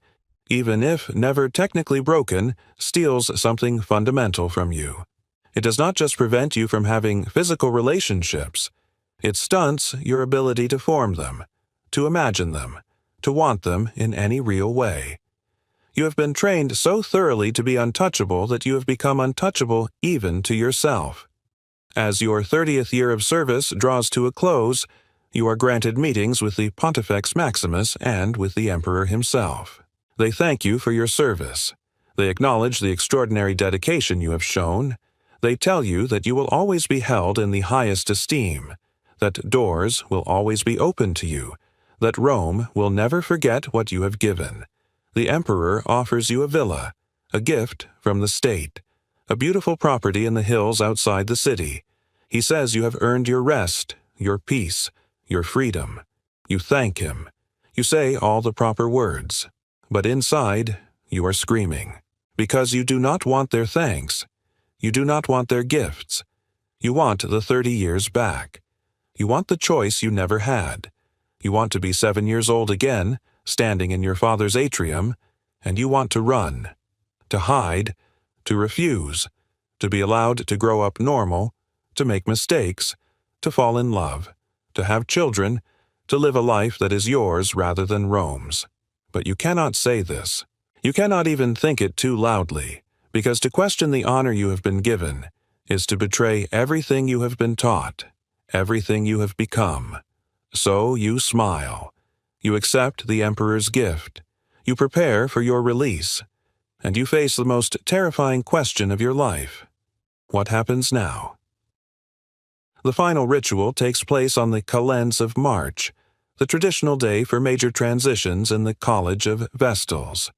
even if never technically broken, steals something fundamental from you. It does not just prevent you from having physical relationships, it stunts your ability to form them, to imagine them, to want them in any real way. You have been trained so thoroughly to be untouchable that you have become untouchable even to yourself. As your 30th year of service draws to a close, you are granted meetings with the Pontifex Maximus and with the Emperor himself. They thank you for your service. They acknowledge the extraordinary dedication you have shown. They tell you that you will always be held in the highest esteem, that doors will always be open to you, that Rome will never forget what you have given. The Emperor offers you a villa, a gift from the state, a beautiful property in the hills outside the city. He says you have earned your rest, your peace, your freedom. You thank him. You say all the proper words. But inside, you are screaming, because you do not want their thanks. You do not want their gifts. You want the 30 years back. You want the choice you never had. You want to be 7 years old again, standing in your father's atrium, and you want to run, to hide, to refuse, to be allowed to grow up normal, to make mistakes, to fall in love, to have children, to live a life that is yours rather than Rome's. But you cannot say this. You cannot even think it too loudly, because to question the honor you have been given is to betray everything you have been taught, everything you have become. So you smile. You accept the Emperor's gift. You prepare for your release. And you face the most terrifying question of your life. What happens now? The final ritual takes place on the Calends of March, the traditional day for major transitions in the College of Vestals.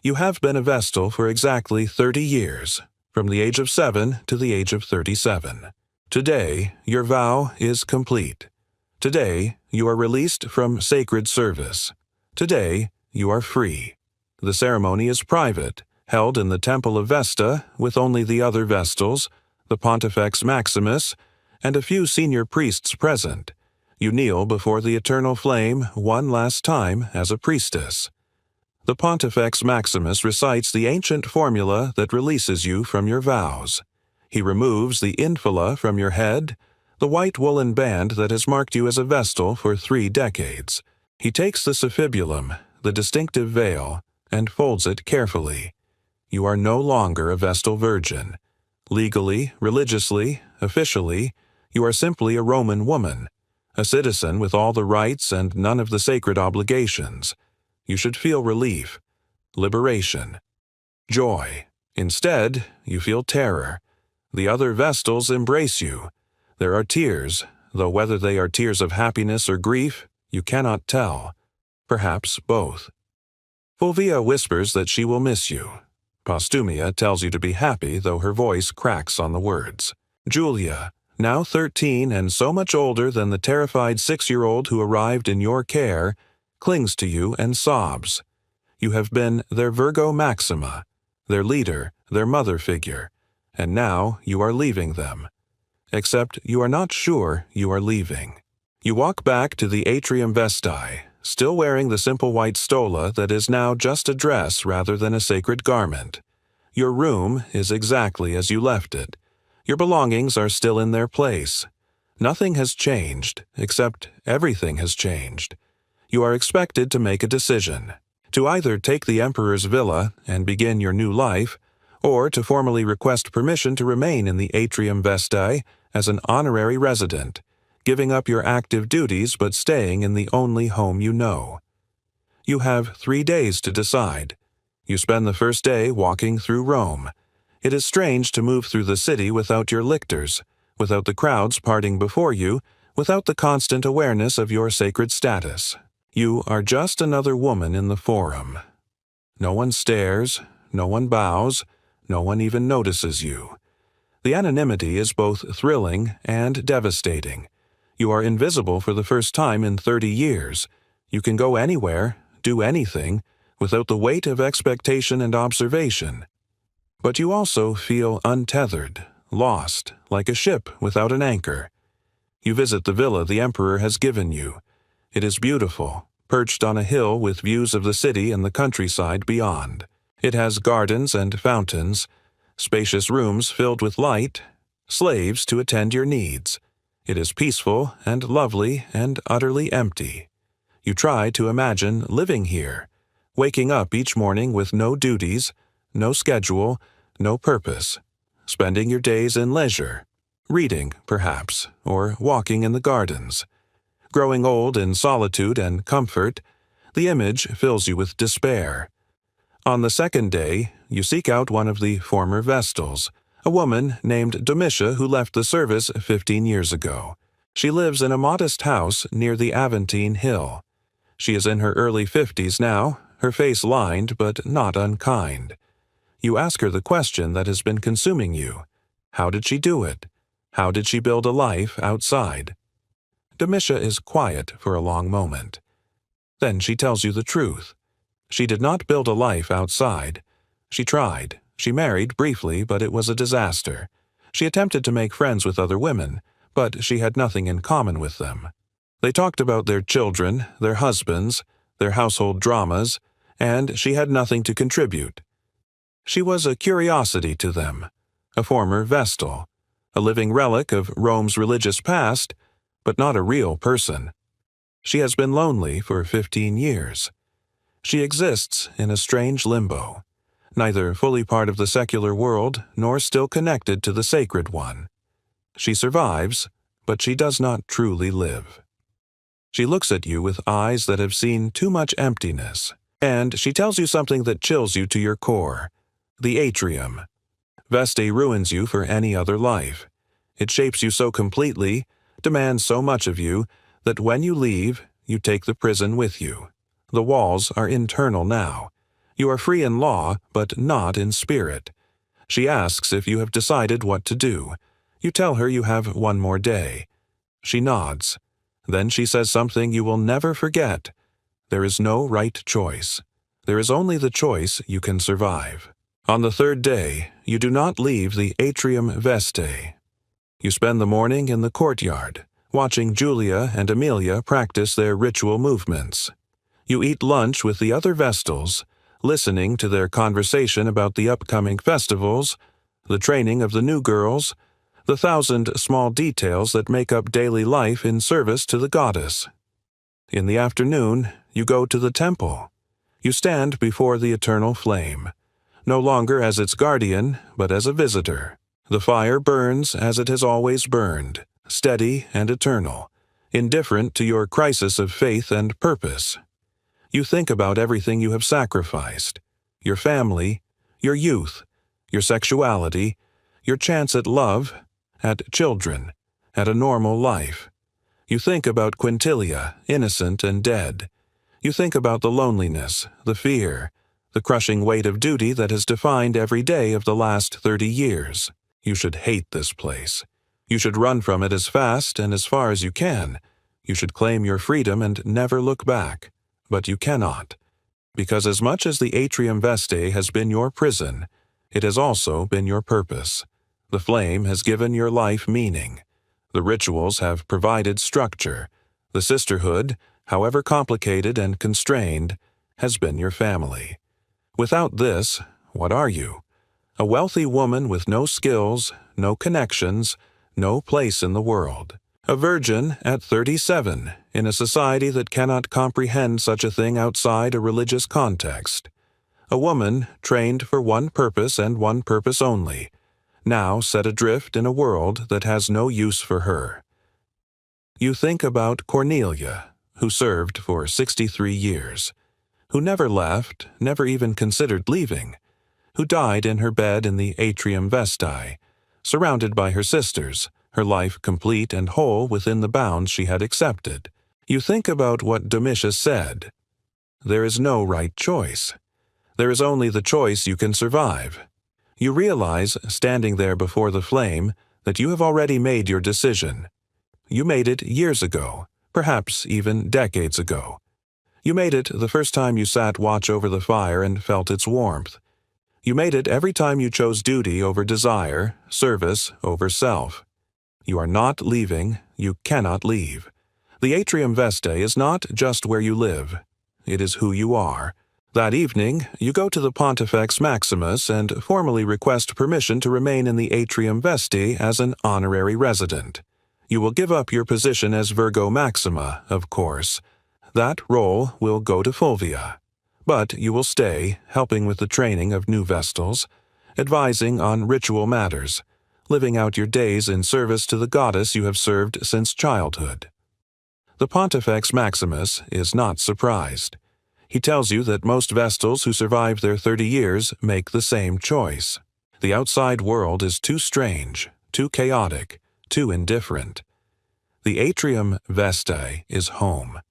You have been a Vestal for exactly 30 years, from the age of 7 to the age of 37. Today, your vow is complete. Today, you are released from sacred service. Today, you are free. The ceremony is private, held in the Temple of Vesta with only the other Vestals, the Pontifex Maximus, and a few senior priests present. You kneel before the eternal flame one last time as a priestess. The Pontifex Maximus recites the ancient formula that releases you from your vows. He removes the infula from your head, the white woolen band that has marked you as a Vestal for 3 decades. He takes the suffibulum, the distinctive veil, and folds it carefully. You are no longer a Vestal virgin. Legally, religiously, officially, you are simply a Roman woman, a citizen with all the rights and none of the sacred obligations. You should feel relief, liberation, joy. Instead, you feel terror. The other Vestals embrace you. There are tears, though whether they are tears of happiness or grief, you cannot tell. Perhaps both. Fulvia whispers that she will miss you. Postumia tells you to be happy, though her voice cracks on the words. Julia, now 13 and so much older than the terrified 6-year-old who arrived in your care, clings to you and sobs. You have been their Virgo Maxima, their leader, their mother figure, and now you are leaving them. Except you are not sure you are leaving. You walk back to the Atrium Vestae, still wearing the simple white stola that is now just a dress rather than a sacred garment. Your room is exactly as you left it. Your belongings are still in their place. Nothing has changed, except everything has changed. You are expected to make a decision, to either take the Emperor's villa and begin your new life, or to formally request permission to remain in the Atrium Vestae as an honorary resident, giving up your active duties but staying in the only home you know. You have 3 days to decide. You spend the first day walking through Rome. It is strange to move through the city without your lictors, without the crowds parting before you, without the constant awareness of your sacred status. You are just another woman in the forum. No one stares, no one bows, no one even notices you. The anonymity is both thrilling and devastating. You are invisible for the first time in 30 years. You can go anywhere, do anything, without the weight of expectation and observation. But you also feel untethered, lost, like a ship without an anchor. You visit the villa the Emperor has given you. It is beautiful, perched on a hill with views of the city and the countryside beyond. It has gardens and fountains, spacious rooms filled with light, slaves to attend your needs. It is peaceful and lovely and utterly empty. You try to imagine living here, waking up each morning with no duties, no schedule, no purpose, spending your days in leisure, reading, perhaps, or walking in the gardens. Growing old in solitude and comfort, the image fills you with despair. On the second day, you seek out one of the former Vestals, a woman named Domitia who left the service 15 years ago. She lives in a modest house near the Aventine Hill. She is in her early 50s now, her face lined but not unkind. You ask her the question that has been consuming you. How did she do it? How did she build a life outside? Domitia is quiet for a long moment. Then she tells you the truth. She did not build a life outside. She tried. She married briefly, but it was a disaster. She attempted to make friends with other women, but she had nothing in common with them. They talked about their children, their husbands, their household dramas, and she had nothing to contribute. She was a curiosity to them, a former Vestal, a living relic of Rome's religious past, but not a real person. She has been lonely for 15 years. She exists in a strange limbo, neither fully part of the secular world nor still connected to the sacred one. She survives, but she does not truly live. She looks at you with eyes that have seen too much emptiness, and she tells you something that chills you to your core. The Atrium Vestae ruins you for any other life. It shapes you so completely, demands so much of you, that when you leave, you take the prison with you. The walls are internal now. You are free in law, but not in spirit. She asks if you have decided what to do. You tell her you have one more day. She nods. Then she says something you will never forget. There is no right choice. There is only the choice you can survive. On the third day, you do not leave the Atrium Vestae. You spend the morning in the courtyard, watching Julia and Amelia practice their ritual movements. You eat lunch with the other Vestals, listening to their conversation about the upcoming festivals, the training of the new girls, the 1,000 small details that make up daily life in service to the goddess. In the afternoon, you go to the temple. You stand before the eternal flame, no longer as its guardian, but as a visitor. The fire burns as it has always burned, steady and eternal, indifferent to your crisis of faith and purpose. You think about everything you have sacrificed, your family, your youth, your sexuality, your chance at love, at children, at a normal life. You think about Quintilia, innocent and dead. You think about the loneliness, the fear, the crushing weight of duty that has defined every day of the last 30 years. You should hate this place. You should run from it as fast and as far as you can. You should claim your freedom and never look back. But you cannot, because as much as the Atrium Vestae has been your prison, it has also been your purpose. The flame has given your life meaning. The rituals have provided structure. The sisterhood, however complicated and constrained, has been your family. Without this, what are you? A wealthy woman with no skills, no connections, no place in the world. A virgin at 37, in a society that cannot comprehend such a thing outside a religious context. A woman trained for one purpose and one purpose only, now set adrift in a world that has no use for her. You think about Cornelia, who served for 63 years, who never left, never even considered leaving, who died in her bed in the Atrium Vestae, surrounded by her sisters, her life complete and whole within the bounds she had accepted. You think about what Domitius said. There is no right choice. There is only the choice you can survive. You realize, standing there before the flame, that you have already made your decision. You made it years ago, perhaps even decades ago. You made it the first time you sat watch over the fire and felt its warmth. You made it every time you chose duty over desire, service over self. You are not leaving, you cannot leave. The Atrium Vestae is not just where you live. It is who you are. That evening, you go to the Pontifex Maximus and formally request permission to remain in the Atrium Vestae as an honorary resident. You will give up your position as Virgo Maxima, of course. That role will go to Fulvia. But you will stay, helping with the training of new Vestals, advising on ritual matters, living out your days in service to the goddess you have served since childhood. The Pontifex Maximus is not surprised. He tells you that most Vestals who survive their 30 years make the same choice. The outside world is too strange, too chaotic, too indifferent. The Atrium Vestae is home.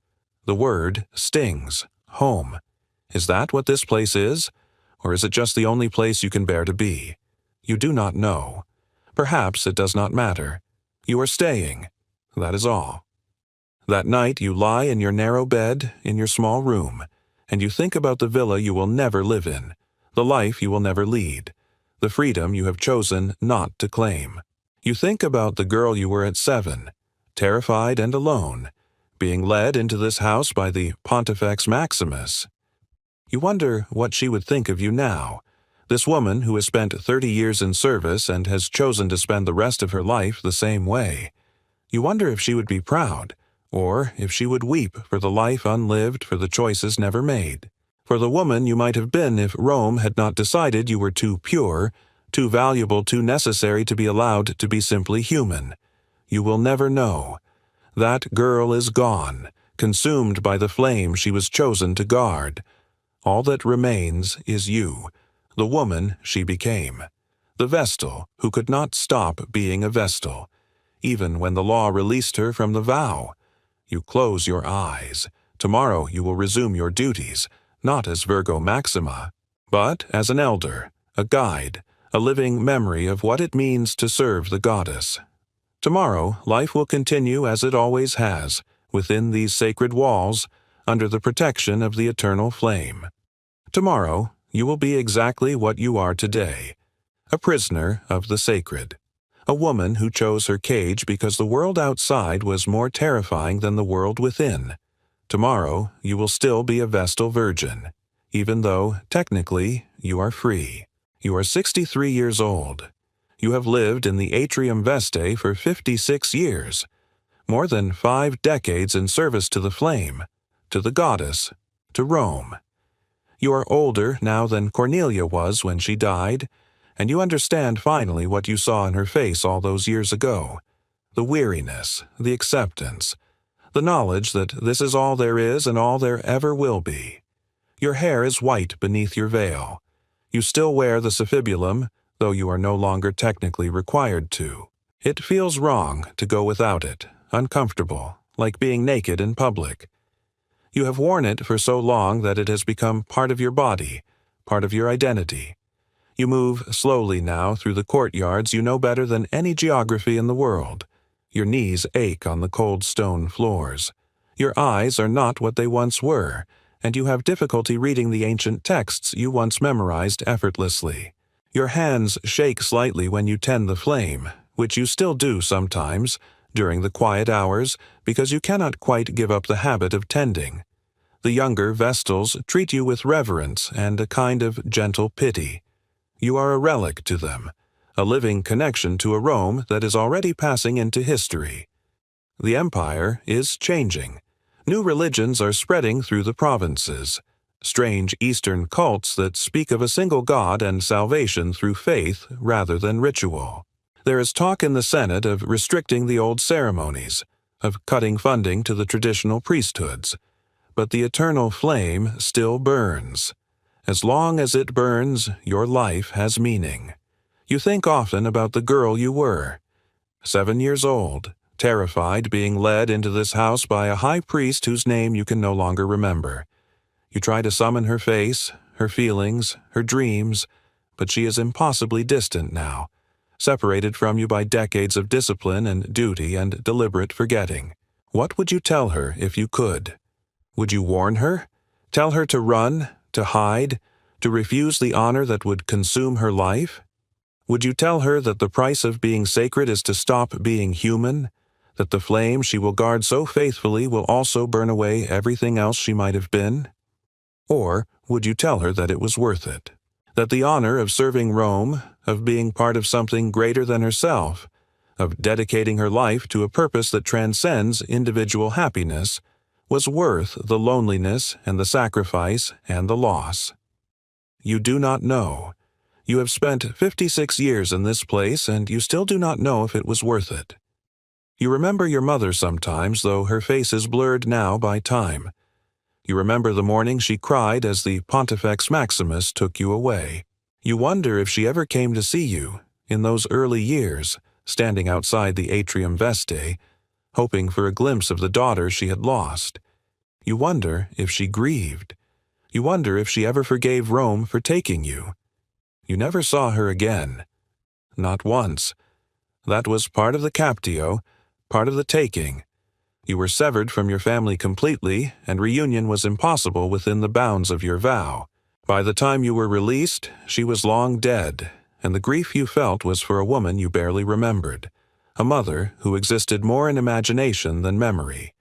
The word stings, home. Is that what this place is? Or is it just the only place you can bear to be? You do not know. Perhaps it does not matter. You are staying. That is all. That night you lie in your narrow bed, in your small room, and you think about the villa you will never live in, the life you will never lead, the freedom you have chosen not to claim. You think about the girl you were at 7, terrified and alone, being led into this house by the Pontifex Maximus. You wonder what she would think of you now, this woman who has spent 30 years in service and has chosen to spend the rest of her life the same way. You wonder if she would be proud, or if she would weep for the life unlived, for the choices never made, for the woman you might have been if Rome had not decided you were too pure, too valuable, too necessary to be allowed to be simply human. You will never know. That girl is gone, consumed by the flame she was chosen to guard. All that remains is you, the woman she became, the Vestal who could not stop being a Vestal, even when the law released her from the vow. You close your eyes. Tomorrow you will resume your duties, not as Virgo Maxima, but as an elder, a guide, a living memory of what it means to serve the goddess. Tomorrow, life will continue as it always has, within these sacred walls, under the protection of the eternal flame. Tomorrow, you will be exactly what you are today, a prisoner of the sacred, a woman who chose her cage because the world outside was more terrifying than the world within. Tomorrow, you will still be a Vestal virgin, even though, technically, you are free. You are 63 years old. You have lived in the Atrium Vestae for 56 years, more than 5 decades in service to the flame, to the goddess, to Rome. You are older now than Cornelia was when she died, and you understand finally what you saw in her face all those years ago. The weariness, the acceptance, the knowledge that this is all there is and all there ever will be. Your hair is white beneath your veil. You still wear the suffibulum, though you are no longer technically required to. It feels wrong to go without it, uncomfortable, like being naked in public. You have worn it for so long that it has become part of your body, part of your identity. You move slowly now through the courtyards you know better than any geography in the world. Your knees ache on the cold stone floors. Your eyes are not what they once were, and you have difficulty reading the ancient texts you once memorized effortlessly. Your hands shake slightly when you tend the flame, which you still do sometimes, during the quiet hours, because you cannot quite give up the habit of tending. The younger Vestals treat you with reverence and a kind of gentle pity. You are a relic to them, a living connection to a Rome that is already passing into history. The empire is changing. New religions are spreading through the provinces. Strange Eastern cults that speak of a single God and salvation through faith rather than ritual. There is talk in the Senate of restricting the old ceremonies, of cutting funding to the traditional priesthoods. But the eternal flame still burns. As long as it burns, your life has meaning. You think often about the girl you were. 7 years old, terrified being led into this house by a high priest whose name you can no longer remember. You try to summon her face, her feelings, her dreams, but she is impossibly distant now, separated from you by decades of discipline and duty and deliberate forgetting. What would you tell her if you could? Would you warn her? Tell her to run, to hide, to refuse the honor that would consume her life? Would you tell her that the price of being sacred is to stop being human, that the flame she will guard so faithfully will also burn away everything else she might have been? Or would you tell her that it was worth it? That the honor of serving Rome, of being part of something greater than herself, of dedicating her life to a purpose that transcends individual happiness, was worth the loneliness and the sacrifice and the loss? You do not know. You have spent 56 years in this place, and you still do not know if it was worth it. You remember your mother sometimes, though her face is blurred now by time. You remember the morning she cried as the Pontifex Maximus took you away. You wonder if she ever came to see you, in those early years, standing outside the Atrium Vestae, hoping for a glimpse of the daughter she had lost. You wonder if she grieved. You wonder if she ever forgave Rome for taking you. You never saw her again. Not once. That was part of the captio, part of the taking. You were severed from your family completely, and reunion was impossible within the bounds of your vow. By the time you were released, she was long dead, and the grief you felt was for a woman you barely remembered, a mother who existed more in imagination than memory.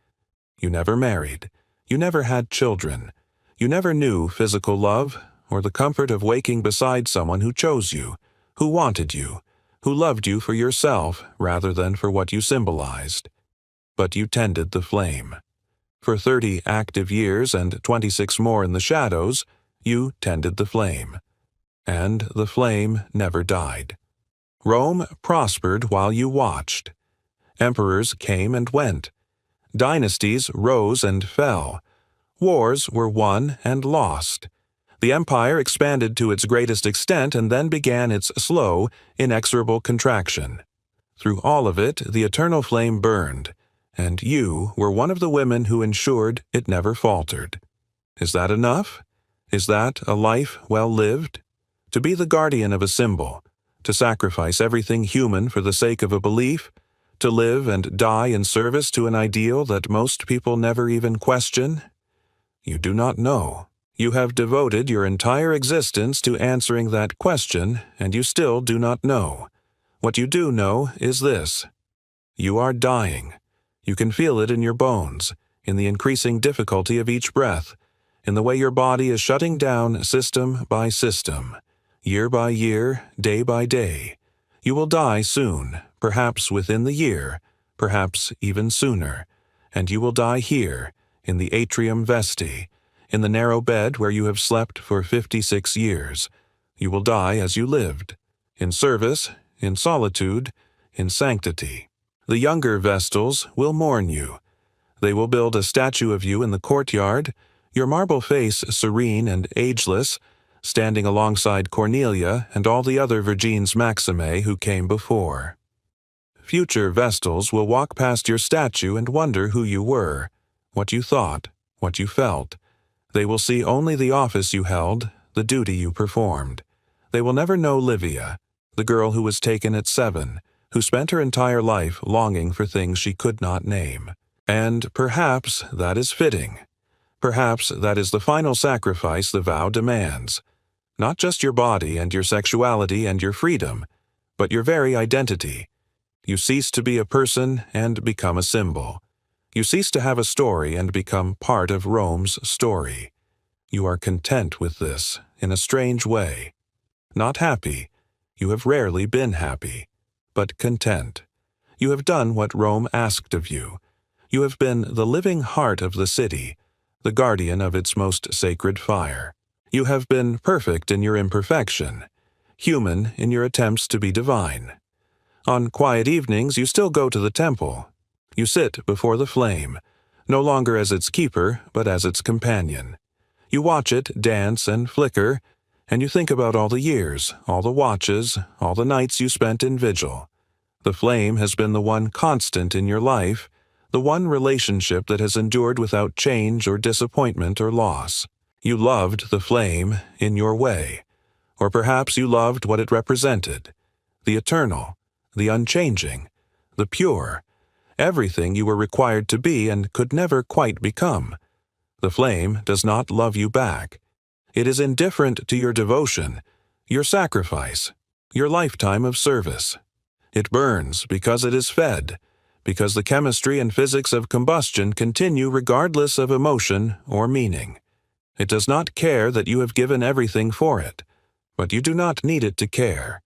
You never married. You never had children. You never knew physical love, or the comfort of waking beside someone who chose you, who wanted you, who loved you for yourself rather than for what you symbolized. But you tended the flame. For 30 active years and 26 more in the shadows, you tended the flame. And the flame never died. Rome prospered while you watched. Emperors came and went. Dynasties rose and fell. Wars were won and lost. The empire expanded to its greatest extent and then began its slow, inexorable contraction. Through all of it, the eternal flame burned, and you were one of the women who ensured it never faltered. Is that enough? Is that a life well lived? To be the guardian of a symbol, to sacrifice everything human for the sake of a belief, to live and die in service to an ideal that most people never even question? You do not know. You have devoted your entire existence to answering that question, and you still do not know. What you do know is this: you are dying. You can feel it in your bones, in the increasing difficulty of each breath, in the way your body is shutting down system by system, year by year, day by day. You will die soon, perhaps within the year, perhaps even sooner, and you will die here, in the Atrium Vestae, in the narrow bed where you have slept for 56 years. You will die as you lived, in service, in solitude, in sanctity. The younger Vestals will mourn you. They will build a statue of you in the courtyard, your marble face serene and ageless, standing alongside Cornelia and all the other Virgines Maximae who came before. Future Vestals will walk past your statue and wonder who you were, what you thought, what you felt. They will see only the office you held, the duty you performed. They will never know Livia, the girl who was taken at 7, who spent her entire life longing for things she could not name. And perhaps that is fitting. Perhaps that is the final sacrifice the vow demands. Not just your body and your sexuality and your freedom, but your very identity. You cease to be a person and become a symbol. You cease to have a story and become part of Rome's story. You are content with this, in a strange way. Not happy. You have rarely been happy, but content. You have done what Rome asked of you. You have been the living heart of the city, the guardian of its most sacred fire. You have been perfect in your imperfection, human in your attempts to be divine. On quiet evenings, you still go to the temple. You sit before the flame, no longer as its keeper, but as its companion. You watch it dance and flicker, and you think about all the years, all the watches, all the nights you spent in vigil. The flame has been the one constant in your life, the one relationship that has endured without change or disappointment or loss. You loved the flame in your way, or perhaps you loved what it represented, the eternal, the unchanging, the pure, everything you were required to be and could never quite become. The flame does not love you back. It is indifferent to your devotion, your sacrifice, your lifetime of service. It burns because it is fed, because the chemistry and physics of combustion continue regardless of emotion or meaning. It does not care that you have given everything for it, but you do not need it to care.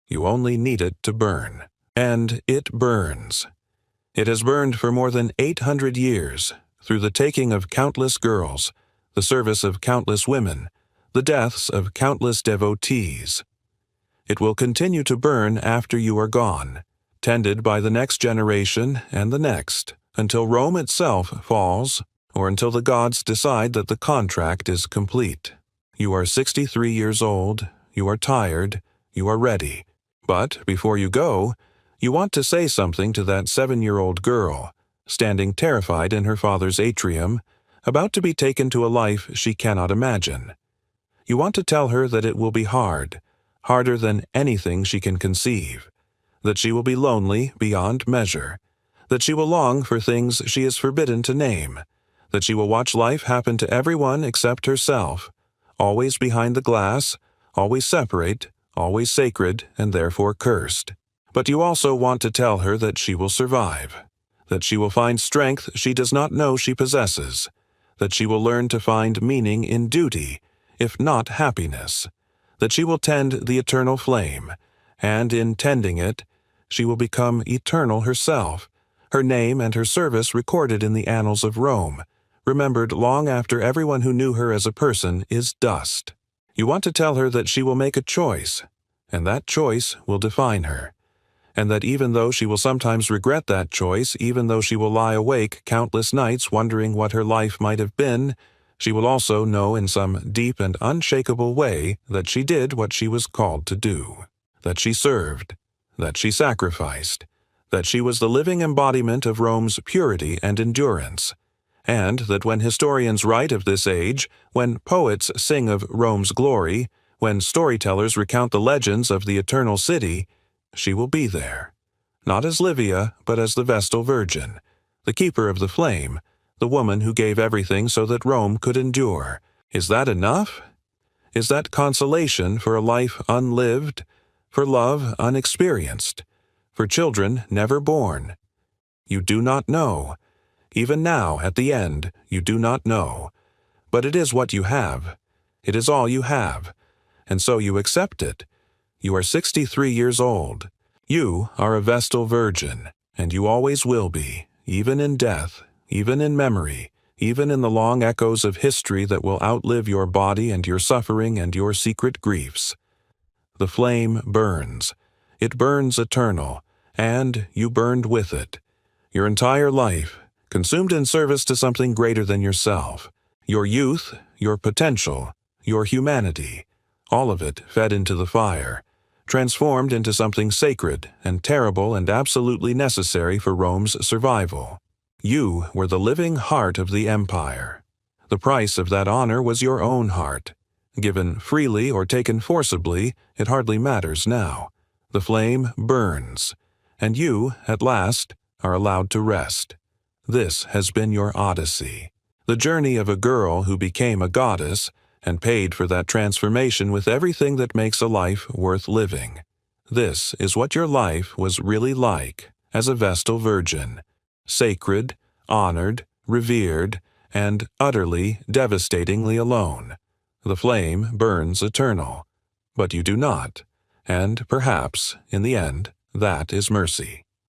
You only need it to burn. And it burns. It has burned for more than 800 years, through the taking of countless girls, the service of countless women, the deaths of countless devotees. It will continue to burn after you are gone, tended by the next generation and the next, until Rome itself falls, or until the gods decide that the contract is complete. You are 63 years old, you are tired, you are ready. But before you go, you want to say something to that 7-year-old girl, standing terrified in her father's atrium, about to be taken to a life she cannot imagine. You want to tell her that it will be hard, harder than anything she can conceive, that she will be lonely beyond measure, that she will long for things she is forbidden to name, that she will watch life happen to everyone except herself, always behind the glass, always separate, always sacred, and therefore cursed. But you also want to tell her that she will survive, that she will find strength she does not know she possesses, that she will learn to find meaning in duty, if not happiness, that she will tend the eternal flame, and in tending it, she will become eternal herself, her name and her service recorded in the annals of Rome, remembered long after everyone who knew her as a person is dust. You want to tell her that she will make a choice, and that choice will define her, and that even though she will sometimes regret that choice, even though she will lie awake countless nights wondering what her life might have been, she will also know in some deep and unshakable way that she did what she was called to do, that she served, that she sacrificed, that she was the living embodiment of Rome's purity and endurance, and that when historians write of this age, when poets sing of Rome's glory, when storytellers recount the legends of the eternal city, she will be there, not as Livia, but as the Vestal Virgin, the keeper of the flame, the woman who gave everything so that Rome could endure. Is that enough? Is that consolation for a life unlived, for love unexperienced, for children never born? You do not know. Even now, at the end, you do not know. But it is what you have. It is all you have. And so you accept it. You are 63 years old. You are a Vestal Virgin, and you always will be, even in death, even in memory, even in the long echoes of history that will outlive your body and your suffering and your secret griefs. The flame burns. It burns eternal, and you burned with it. Your entire life, consumed in service to something greater than yourself. Your youth, your potential, your humanity, all of it fed into the fire, transformed into something sacred and terrible and absolutely necessary for Rome's survival. You were the living heart of the empire. The price of that honor was your own heart. Given freely or taken forcibly, it hardly matters now. The flame burns, and you, at last, are allowed to rest. This has been your odyssey, the journey of a girl who became a goddess and paid for that transformation with everything that makes a life worth living. This is what your life was really like as a Vestal Virgin, sacred, honored, revered, and utterly, devastatingly alone. The flame burns eternal, but you do not, and perhaps, in the end, that is mercy.